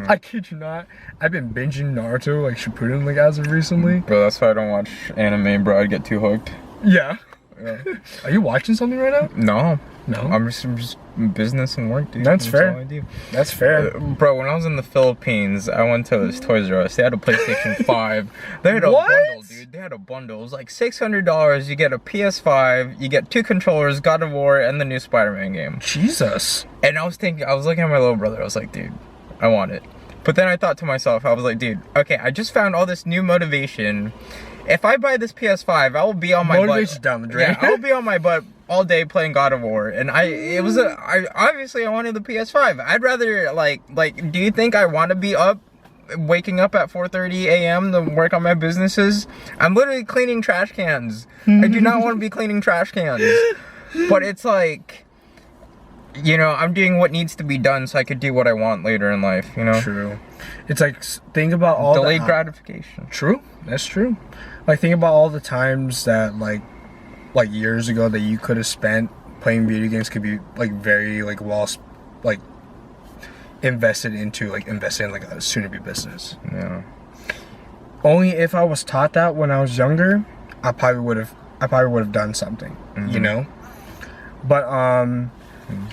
I kid you not. I've been binging Naruto, like, Shippuden, like, as of recently. Bro, that's why I don't watch anime, bro. I get too hooked. Yeah. Are you watching something right now? No. I'm just business and work, dude. That's fair. all I do. That's fair. Bro, when I was in the Philippines, I went to this Toys R Us. They had a PlayStation 5. They had a bundle, dude. They had a bundle. It was like $600. You get a PS5, you get 2 controllers, God of War, and the new Spider-Man game. Jesus. And I was looking at my little brother. I was like, dude, I want it. But then I thought to myself, I was like, dude, okay, I just found all this new motivation. If I buy this PS5, I will be on my butt. Down the drain. Yeah, I will be on my butt all day playing God of War. And I wanted the PS5. I'd rather, like, do you think I want to be waking up at 4:30 a.m. to work on my businesses? I'm literally cleaning trash cans. I do not want to be cleaning trash cans. But it's like, you know, I'm doing what needs to be done so I could do what I want later in life, you know? True. It's like, think about all delayed gratification. True. That's true. Like, think about all the times that, like years ago, that you could have spent playing video games could be, like, very, like, invested in, like, a soon-to-be business. Yeah. Only if I was taught that when I was younger, I probably would have I probably would have done something, you know? But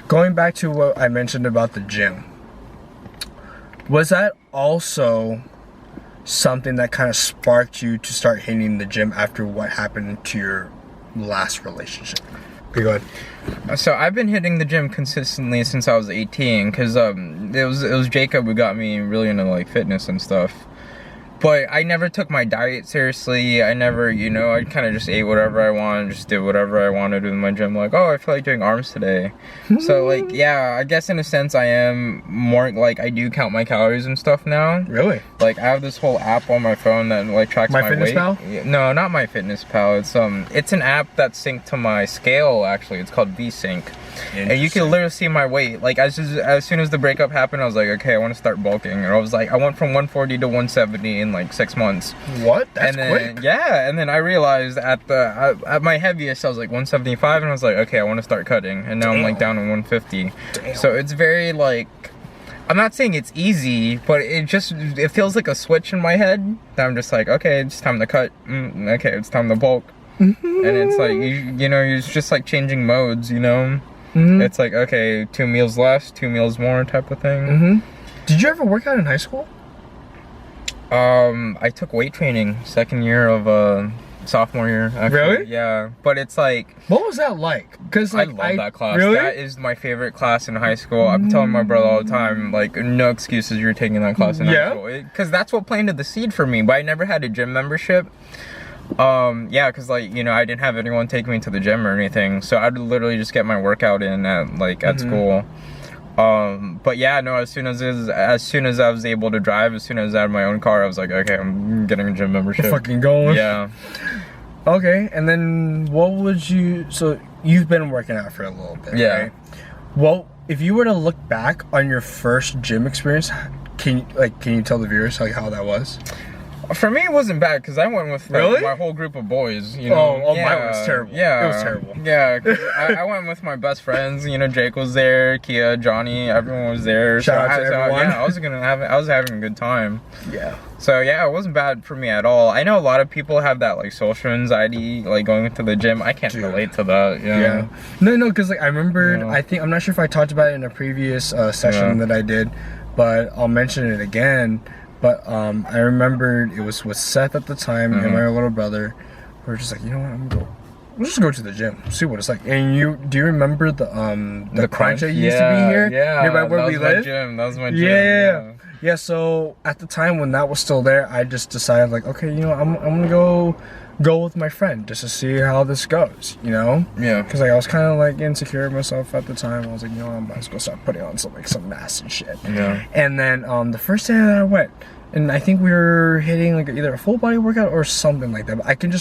going back to what I mentioned about the gym, was that also something that kind of sparked you to start hitting the gym after what happened to your last relationship? Okay, go ahead. So I've been hitting the gym consistently since I was 18, because it was Jacob who got me really into like fitness and stuff. But I never took my diet seriously. I never, you know, I kind of just ate whatever I wanted, just did whatever I wanted in my gym. Like, oh, I feel like doing arms today. So, like, yeah, I guess in a sense I am more, like, I do count my calories and stuff now. Really? Like, I have this whole app on my phone that, like, tracks my weight. MyFitnessPal? No, not MyFitnessPal. It's an app that's synced to my scale, actually. It's called V-Sync. And you can literally see my weight. Like, as soon as the breakup happened, I was like, okay, I want to start bulking. And I was like, I went from 140 to 170 in like 6 months. What? That's and then, quick. Yeah, and then I realized at my heaviest, I was like 175, and I was like, okay, I want to start cutting. And now I'm like down to 150. Damn. So it's very like, I'm not saying it's easy, but it feels like a switch in my head that I'm just like, okay, it's time to cut. Okay, it's time to bulk. And it's like, you know, you're just like changing modes, you know? It's like, okay, 2 meals less, 2 meals more type of thing. Did you ever work out in high school? I took weight training second year of sophomore year, actually. Really? Yeah, but it's like, What was that like? Because like, I love that class. Really? That is my favorite class in high school. I'm telling my brother all the time, like, no excuses, you're taking that class in high school. Because that's what planted the seed for me, but I never had a gym membership. Yeah, because like, you know, I didn't have anyone take me to the gym or anything, so I'd literally just get my workout in at school. But yeah, no, as soon as I was able to drive, as soon as I had my own car, I was like, okay, I'm getting a gym membership. Fucking going. Yeah. Okay, and then what would you? So you've been working out for a little bit, Yeah. right? Well, if you were to look back on your first gym experience, can you tell the viewers like how that was? For me, it wasn't bad because I went with like, my whole group of boys. You know, mine was terrible. Yeah, it was terrible. Yeah, 'cause I went with my best friends. You know, Jake was there, Kia, Johnny, everyone was there. Shout out to everyone. Yeah, I was having a good time. Yeah. So yeah, it wasn't bad for me at all. I know a lot of people have that like social anxiety, like going to the gym. I can't relate to that. Yeah. No, because like I remembered. I'm not sure if I talked about it in a previous session that I did, but I'll mention it again. But I remembered it was with Seth at the time and my little brother. We were just like, you know what, we'll just go to the gym, see what it's like. And do you remember the crunch that used to be here? Yeah, nearby where we live? That was my gym. Yeah, so at the time when that was still there, I just decided like, okay, you know, I'm gonna go with my friend just to see how this goes, you know? Yeah. Because like I was kind of like insecure of myself at the time. I was like, you know, I'm about to go start putting on some mass and shit. Yeah. And then the first day that I went, and I think we were hitting like either a full body workout or something like that. But I can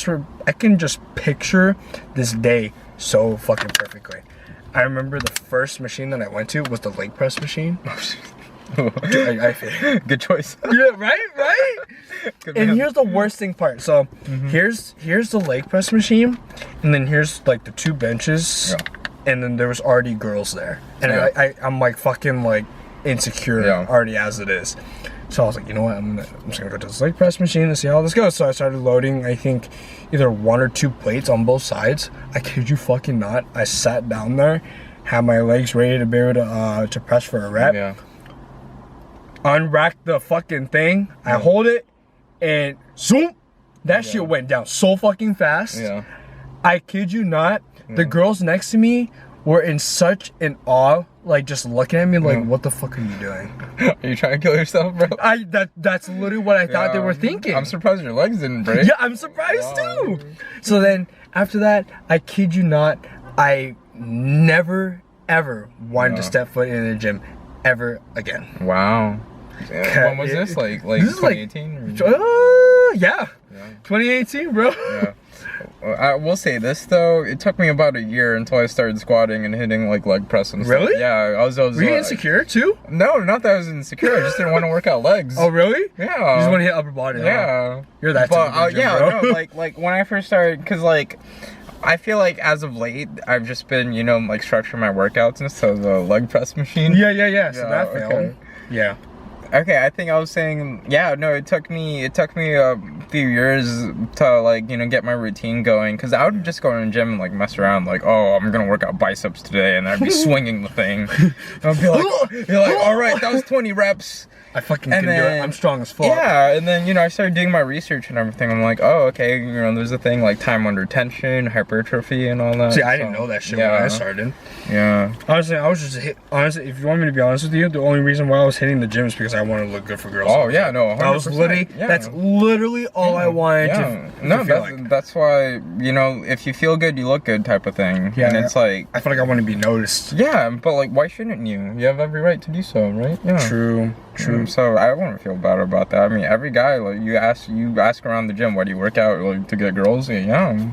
just picture this day so fucking perfectly. I remember the first machine that I went to was the leg press machine. Dude, I feel good choice. Yeah, right. And here's the worst thing part. So here's the leg press machine, and then here's like the 2 benches, and then there was already girls there, and I'm like fucking like insecure already as it is. So I was like, you know what, I'm just gonna go to this leg press machine to see how this goes. So I started loading, I think, either 1 or 2 plates on both sides. I kid you fucking not. I sat down there, had my legs ready to be able to press for a rep. Yeah. Unrack the fucking thing. I hold it, and zoom, that shit went down so fucking fast. Yeah. I kid you not. The girls next to me were in such an awe, like just looking at me like, what the fuck are you doing? Are you trying to kill yourself, bro? That's literally what I thought they were thinking. I'm surprised your legs didn't break. Yeah, I'm surprised too. So then after that, I kid you not, I never ever wanted to step foot in a gym ever again. Wow. When was this? Like this 2018? Yeah. 2018, bro. Yeah. I will say this though, it took me about a year until I started squatting and hitting like leg press and stuff. Really? Yeah, I was Were you insecure too? No, not that I was insecure. I just didn't want to work out legs. Oh really? Yeah. You just want to hit upper body. Yeah. Huh? You're that but, type of gym, yeah, bro. no, like when I first started, because like I feel like as of late I've just been, you know, like structuring my workouts and so the leg press machine. Yeah. So that failed. Okay. Yeah. Okay, I think I was saying, yeah, no, it took me a few years to, like, you know, get my routine going, because I would just go in the gym and, like, mess around, like, oh, I'm gonna work out biceps today, and I'd be swinging the thing. I'd be like, all right, that was 20 reps. I fucking can do it. I'm strong as fuck. Yeah, and then, you know, I started doing my research and everything. I'm like, oh, okay, you know, there's a thing like time under tension, hypertrophy, and all that. See, I didn't know that shit when I started. Yeah. Honestly, I was just honestly, if you want me to be honest with you, the only reason why I was hitting the gym is because I wanted to look good for girls. Oh yeah, no, 100%. I was literally, that's literally all I wanted to that's why, you know, if you feel good, you look good type of thing. Yeah. And it's like, I feel like I want to be noticed. Yeah, but like, why shouldn't you? You have every right to do so, right? Yeah. True. So I wouldn't feel bad about that. I mean, every guy, like, you ask around the gym, why do you work out, like, to get girls? Yeah.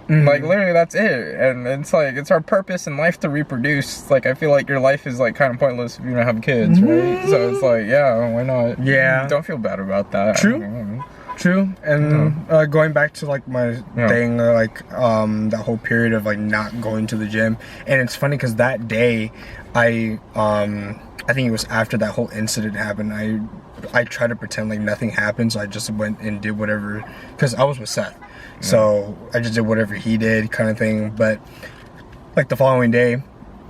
Like, literally, that's it. And it's like, it's our purpose in life to reproduce. Like, I feel like your life is, like, kind of pointless if you don't have kids, right? So it's like, yeah, why not? Yeah. Don't feel bad about that. True. And going back to, like, my thing, like, that whole period of, like, not going to the gym. And it's funny because that day, I think it was after that whole incident happened, I tried to pretend like nothing happened, so I just went and did whatever, because I was with Seth. So I just did whatever he did, kind of thing. But like the following day,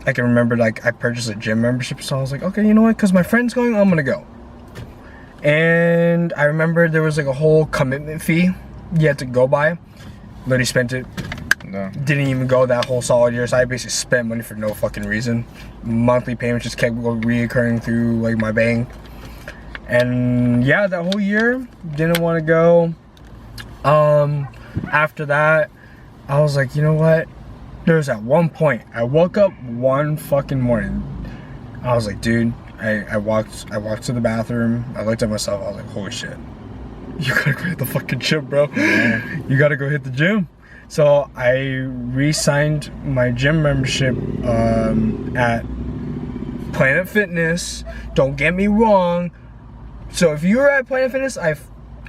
I can remember, like, I purchased a gym membership, so I was like, okay, you know what, because my friend's going, I'm gonna go. And I remember there was like a whole commitment fee you had to go by. Literally spent it. No. Didn't even go that whole solid year, so I basically spent money for no fucking reason. Monthly payments just kept reoccurring through, like, my bank. And yeah, that whole year, didn't want to go. After that, I was like, you know what? There was at one point, I woke up one fucking morning. I was like, dude, I walked to the bathroom. I looked at myself. I was like, holy shit, you gotta go hit the fucking gym, bro. You gotta go hit the gym. So I re-signed my gym membership at Planet Fitness. Don't get me wrong. So if you were at Planet Fitness, I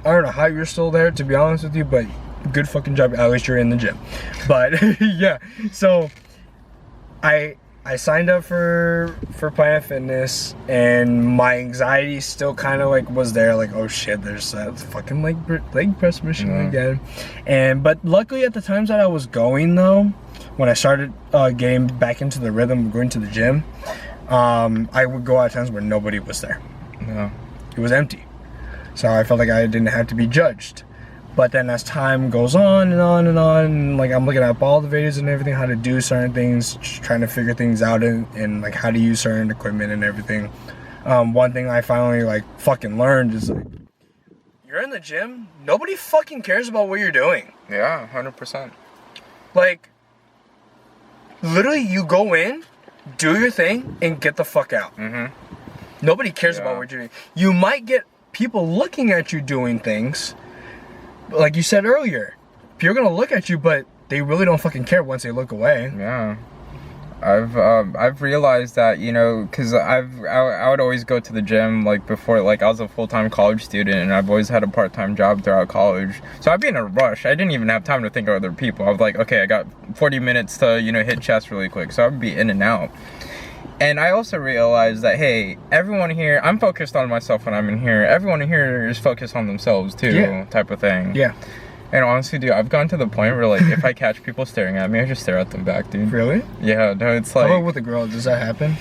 don't know how you're still there, to be honest with you, but good fucking job. At least you're in the gym. But yeah, so I signed up for Planet Fitness, and my anxiety still kind of like was there, like, oh shit, there's that fucking leg press machine again. But luckily at the times that I was going, though, when I started getting back into the rhythm of going to the gym, I would go at times where nobody was there. It was empty, so I felt like I didn't have to be judged. But then as time goes on and on and on, like, I'm looking up all the videos and everything, how to do certain things, just trying to figure things out, and like how to use certain equipment and everything. One thing I finally, like, fucking learned is, like, you're in the gym, nobody fucking cares about what you're doing. Yeah, 100%. Like, literally, you go in, do your thing, and get the fuck out. Nobody cares about what you're doing. You might get people looking at you doing things. Like you said earlier, people are gonna look at you, but they really don't fucking care once they look away. Yeah, I've realized that, you know, because I would always go to the gym, like, before, like, I was a full-time college student, and I've always had a part-time job throughout college, so I'd be in a rush. I didn't even have time to think of other people. I was like, okay, I got 40 minutes to, you know, hit chest really quick, so I'd be in and out. And I also realized that, hey, everyone here, I'm focused on myself when I'm in here. Everyone in here is focused on themselves, too, type of thing. Yeah. And honestly, dude, I've gone to the point where, like, if I catch people staring at me, I just stare at them back, dude. Really? Yeah, no, it's like... How about with a girl? Does that happen?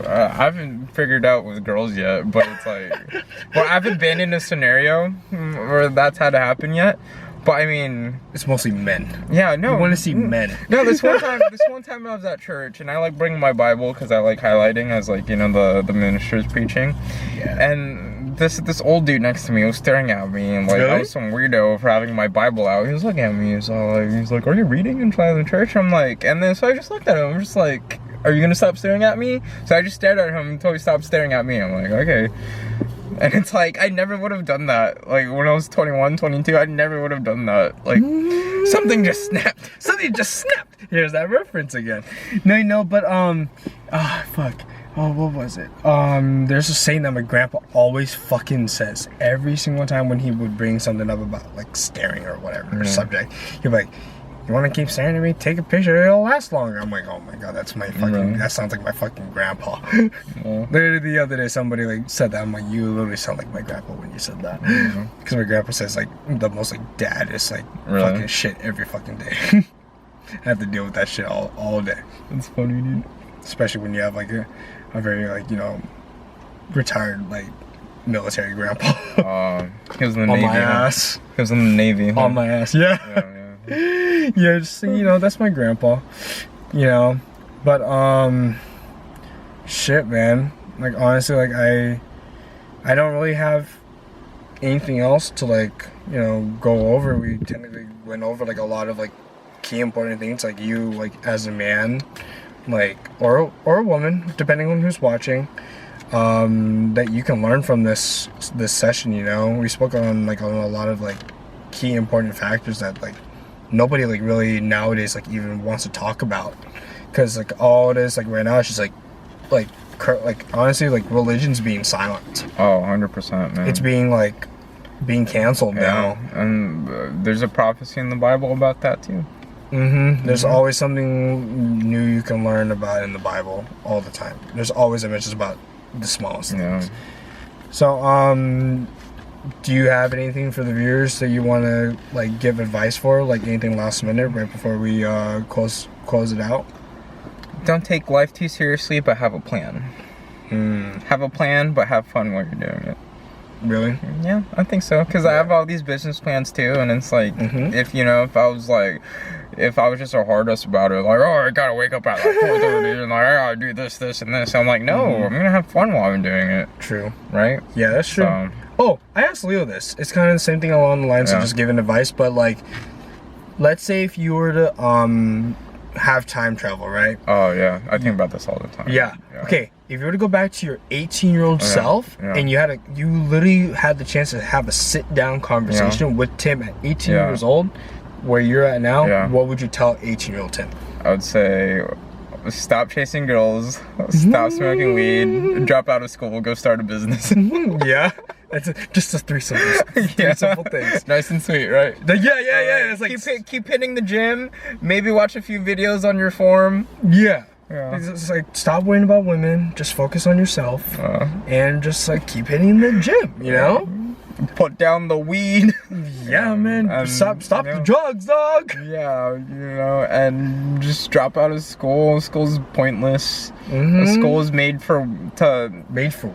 I haven't figured out with girls yet, but it's like... Well, I haven't been in a scenario where that's had to happen yet. But I mean, it's mostly men. Yeah, no. You want to see men. No, this one time I was at church, and I like bringing my Bible because I like highlighting as, like, you know, the minister's preaching. Yeah. And this old dude next to me was staring at me, and, like, I was some weirdo for having my Bible out. He was looking at me. He's like, "Are you reading inside the church?" I'm like, and then so I just looked at him. I'm just like, "Are you gonna stop staring at me?" So I just stared at him until he stopped staring at me. I'm like, okay. And it's like, I never would have done that. Like, when I was 21, 22, I never would have done that. Like, something just snapped. Something just snapped. Here's that reference again. No, but, fuck. Oh, what was it? There's a saying that my grandpa always fucking says every single time when he would bring something up about, like, staring or whatever, or subject. He'd be like, You want to keep staring at me? Take a picture. It'll last longer. I'm like, oh my god, that's my fucking. Really? That sounds like my fucking grandpa. Yeah. Literally the other day, somebody like said that. I'm like, you literally sound like my grandpa when you said that. Because my grandpa says like the most like dad-ist like fucking shit every fucking day. I have to deal with that shit all day. That's funny, dude. Especially when you have like a very like, you know, retired like military grandpa. He was in the Navy. On my ass. He was in the Navy. On my ass, yeah. Yeah, just, you know, that's my grandpa. You know, but shit, man. Like honestly, like I don't really have anything else to like, you know, go over. We technically went over like a lot of like key important things, like you like as a man, like or a woman, depending on who's watching, that you can learn from this session. You know, we spoke on like on a lot of like key important factors that like nobody like really nowadays like even wants to talk about, because like all it is like right now it's just like honestly like religion's being silent. Oh, 100%, man. It's being canceled now. And there's a prophecy in the Bible about that too. There's always something new you can learn about in the Bible all the time. There's always a mention about the smallest things. So do you have anything for the viewers that you want to like give advice for, like anything last minute right before we close it out? Don't take life too seriously, but have a plan. Have a plan, but have fun while you're doing it. Really? Yeah, I think so. Because I have all these business plans too, and it's like, if I was just a hard ass about it, like, oh, I gotta wake up at like 4:30 and like I gotta do this, and this. I'm like, no, I'm gonna have fun while I'm doing it. True. Right? Yeah, that's true. Oh, I asked Leo this. It's kind of the same thing along the lines of just giving advice, but like, let's say if you were to have time travel, right? Oh yeah, I think about this all the time. Yeah. Okay, if you were to go back to your 18-year-old self and you literally had the chance to have a sit-down conversation with Tim at 18 years old, where you're at now, what would you tell 18-year-old Tim? I would say, stop chasing girls, stop smoking weed, drop out of school, go start a business. Yeah. It's just the three simple things. Nice and sweet, right? Yeah. It's like keep hitting the gym. Maybe watch a few videos on your form. Yeah. It's like stop worrying about women. Just focus on yourself, and just like keep hitting the gym. You know. Put down the weed. Yeah, man. Stop the drugs, dog. Yeah, you know, and just drop out of school. School's pointless. School is made for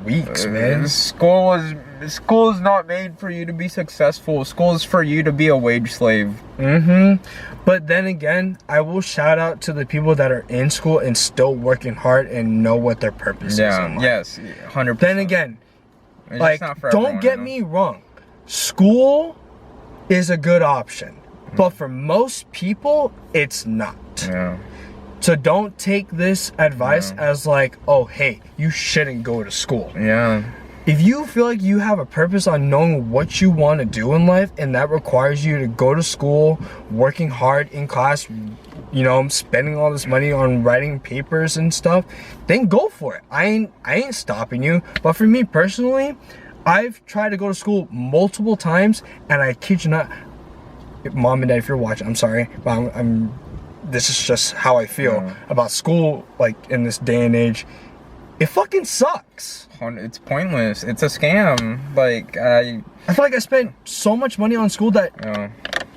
weeks, man. School is not made for you to be successful. School is for you to be a wage slave. But then again, I will shout out to the people that are in school and still working hard and know what their purpose is in life. Yes, 100%. Then again, like, don't get me wrong, school is a good option, but for most people, it's not. So don't take this advice as like, oh, hey, you shouldn't go to school. If you feel like you have a purpose on knowing what you want to do in life, and that requires you to go to school, working hard in class, you know, spending all this money on writing papers and stuff, then go for it. I ain't stopping you. But for me personally, I've tried to go to school multiple times, and I kid you not, Mom and Dad, if you're watching, I'm sorry, but this is just how I feel about school, like in this day and age. It fucking sucks. It's pointless. It's a scam. Like I feel like I spent so much money on school that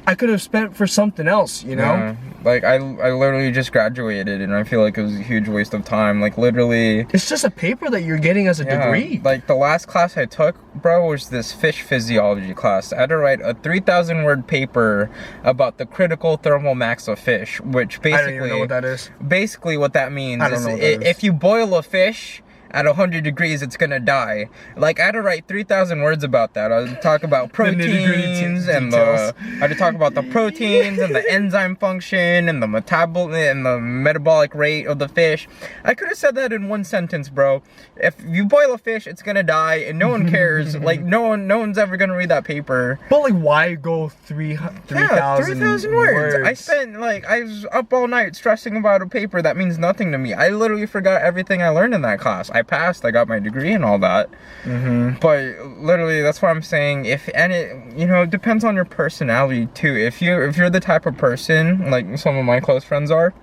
I could have spent for something else, you know? Like I literally just graduated, and I feel like it was a huge waste of time. Like literally, it's just a paper that you're getting as a degree. Like the last class I took, bro, was this fish physiology class. I had to write a 3,000 word paper about the critical thermal max of fish, which basically, I don't even know what that is. Basically what that means is if you boil a fish at 100 degrees, it's gonna die. Like, I had to write 3,000 words about that. I had to talk about proteins and I had to talk about the proteins and the enzyme function and the metabolic rate of the fish. I could have said that in one sentence, bro. If you boil a fish, it's gonna die, and no one cares. Like, no one's ever gonna read that paper. But like, why go 3,000 words? I was up all night stressing about a paper that means nothing to me. I literally forgot everything I learned in that class. I passed, I got my degree and all that. But literally, that's what I'm saying. It depends on your personality too. If you're the type of person like some of my close friends are,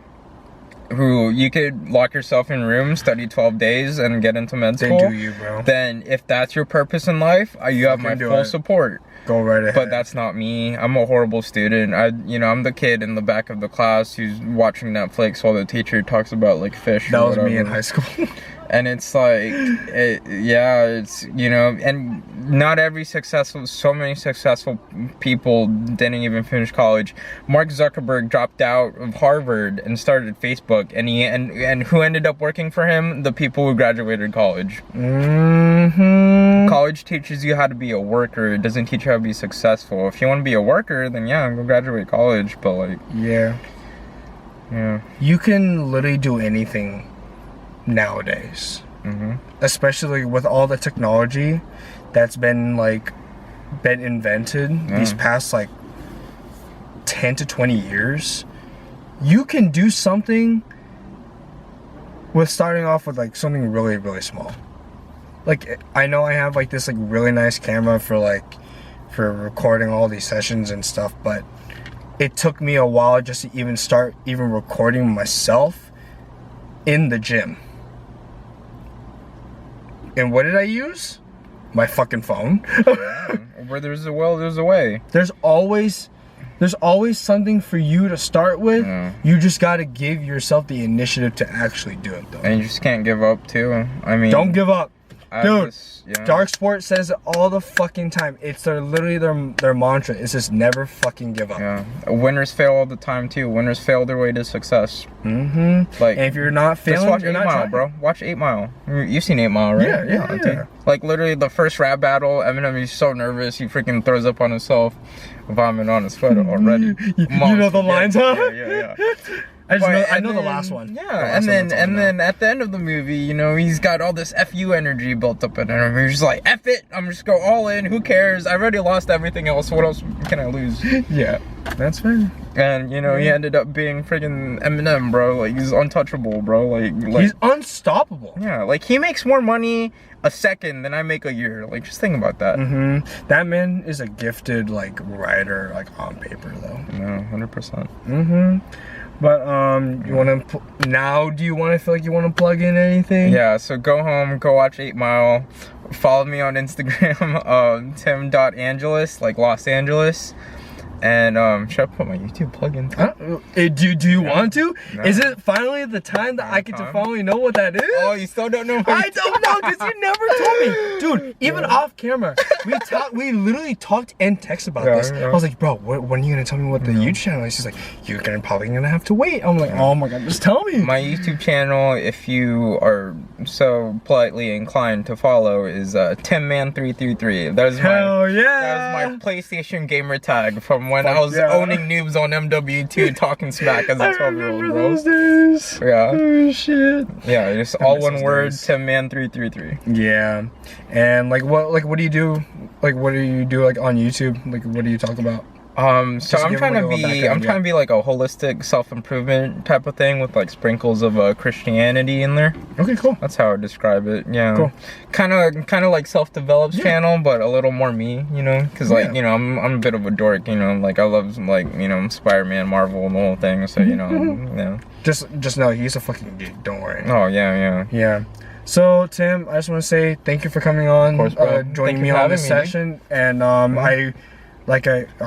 who you could lock yourself in rooms, study 12 days, and get into med school. Then do you, bro. Then if that's your purpose in life, you have my full support. Go right ahead. But that's not me. I'm a horrible student. I'm the kid in the back of the class who's watching Netflix while the teacher talks about like fish. That was me in high school. And it's like, and not every so many successful people didn't even finish college. Mark Zuckerberg dropped out of Harvard and started Facebook, and who ended up working for him? The people who graduated college. College teaches you how to be a worker. It doesn't teach you how to be successful. If you want to be a worker, then go graduate college. But like, yeah, you can literally do anything nowadays, especially with all the technology that's been invented these past like 10 to 20 years. You can do something with starting off with like something really, really small. Like, I know I have like this like really nice camera for recording all these sessions and stuff, but it took me a while just to even start recording myself in the gym. And what did I use? My fucking phone. Where there's a will, there's a way. There's always something for you to start with. You just gotta give yourself the initiative to actually do it, though. And you just can't give up, too. I mean, don't give up. Dude, Dark Sport says it all the fucking time. It's literally their mantra. It's just never fucking give up. Yeah. Winners fail all the time too. Winners fail their way to success. Like, and if you're not failing, just watch you're 8 not Mile, trying. bro. Watch 8 Mile. You've seen 8 Mile, right? Yeah. Like literally the first rap battle, Eminem is so nervous he freaking throws up on himself, vomit on his foot already. you know the lines, huh? Yeah. I know the last one. Yeah, and then at the end of the movie, he's got all this FU energy built up in him. He's just like, F it, I'm just go all in, who cares? I already lost everything else, what else can I lose? Yeah, that's fair. And, he ended up being freaking Eminem, bro. Like, he's untouchable, bro. Like he's unstoppable. Yeah, like, he makes more money a second than I make a year. Like, just think about that. That man is a gifted, like, writer, like, on paper, though. Yeah, 100%. But do you want to feel like you want to plug in anything? Yeah, so go home, go watch 8 Mile. Follow me on Instagram, tim.angeles, like Los Angeles. And should I put my YouTube plug-in? Do you want to? No. Is it finally the time that I get to finally know what that is? Oh, you still don't know? I don't know, because you never told me. Dude, even off camera, we literally talked and texted about this. I was like, bro, when are you going to tell me what the YouTube channel is? He's like, you're probably going to have to wait. I'm like, oh my God, just tell me. My YouTube channel, if you are so politely inclined to follow, is TIMMAN333. That was my PlayStation gamer tag from when I was owning noobs on MW2 talking smack as a 12-year-old, bro. Those days. Yeah. Oh, shit. Yeah, just all one word, TIMMAN333. Yeah. And what do you do? Like, what do you do like on YouTube? Like, what do you talk about? So I'm trying to be like a holistic self-improvement type of thing with like sprinkles of Christianity in there. Okay, cool. That's how I would describe it. Yeah. Cool. Kind of like self-developed channel, but a little more me, because I'm a bit of a dork, like I love Spider-Man, Marvel, and the whole thing. So Just know he's a fuking geek. Don't worry. Oh yeah. Yeah. So Tim, I just want to say thank you for coming on, of course, joining me on this session, and I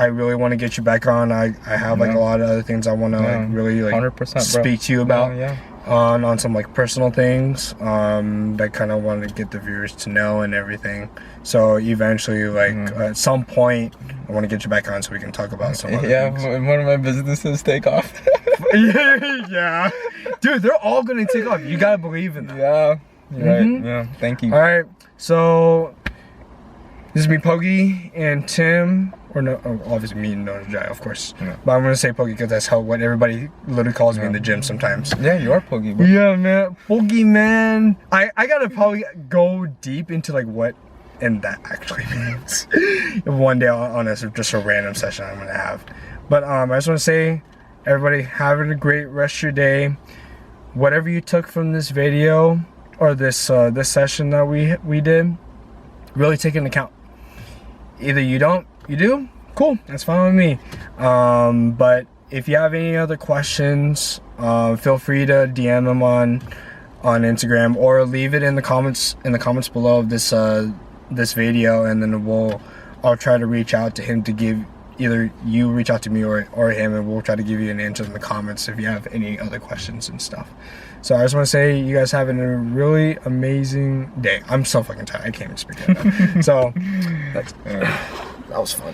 really want to get you back on. I have like a lot of other things I want to really 100%, speak to you about on some like personal things that kind of wanted to get the viewers to know and everything. So eventually, at some point, I want to get you back on so we can talk about some other things. One of my businesses take off. yeah, dude, they're all gonna take off. You gotta believe in that. Yeah, right. Yeah, thank you. All right, so this is me, Pogii, and Tim. Or no, obviously me and Jai, of course. Yeah. But I'm gonna say Pogii because that's what everybody literally calls me in the gym sometimes. Yeah, you are Pogii, bro. Yeah, man. Pogii, man. I gotta probably go deep into like what and that actually means. One day on just a random session I'm gonna have. But I just wanna say, everybody having a great rest of your day. Whatever you took from this video, or this this session that we did, really take into account. Either you don't, you do, cool, that's fine with me. But if you have any other questions, feel free to DM them on Instagram, or leave it in the comments below of this this video, and then I'll try to reach out to him to give, either you reach out to me or him, and we'll try to give you an answer in the comments if you have any other questions and stuff. So I just want to say you guys having a really amazing day. I'm so fucking tired. I can't even speak right now. So that was fun.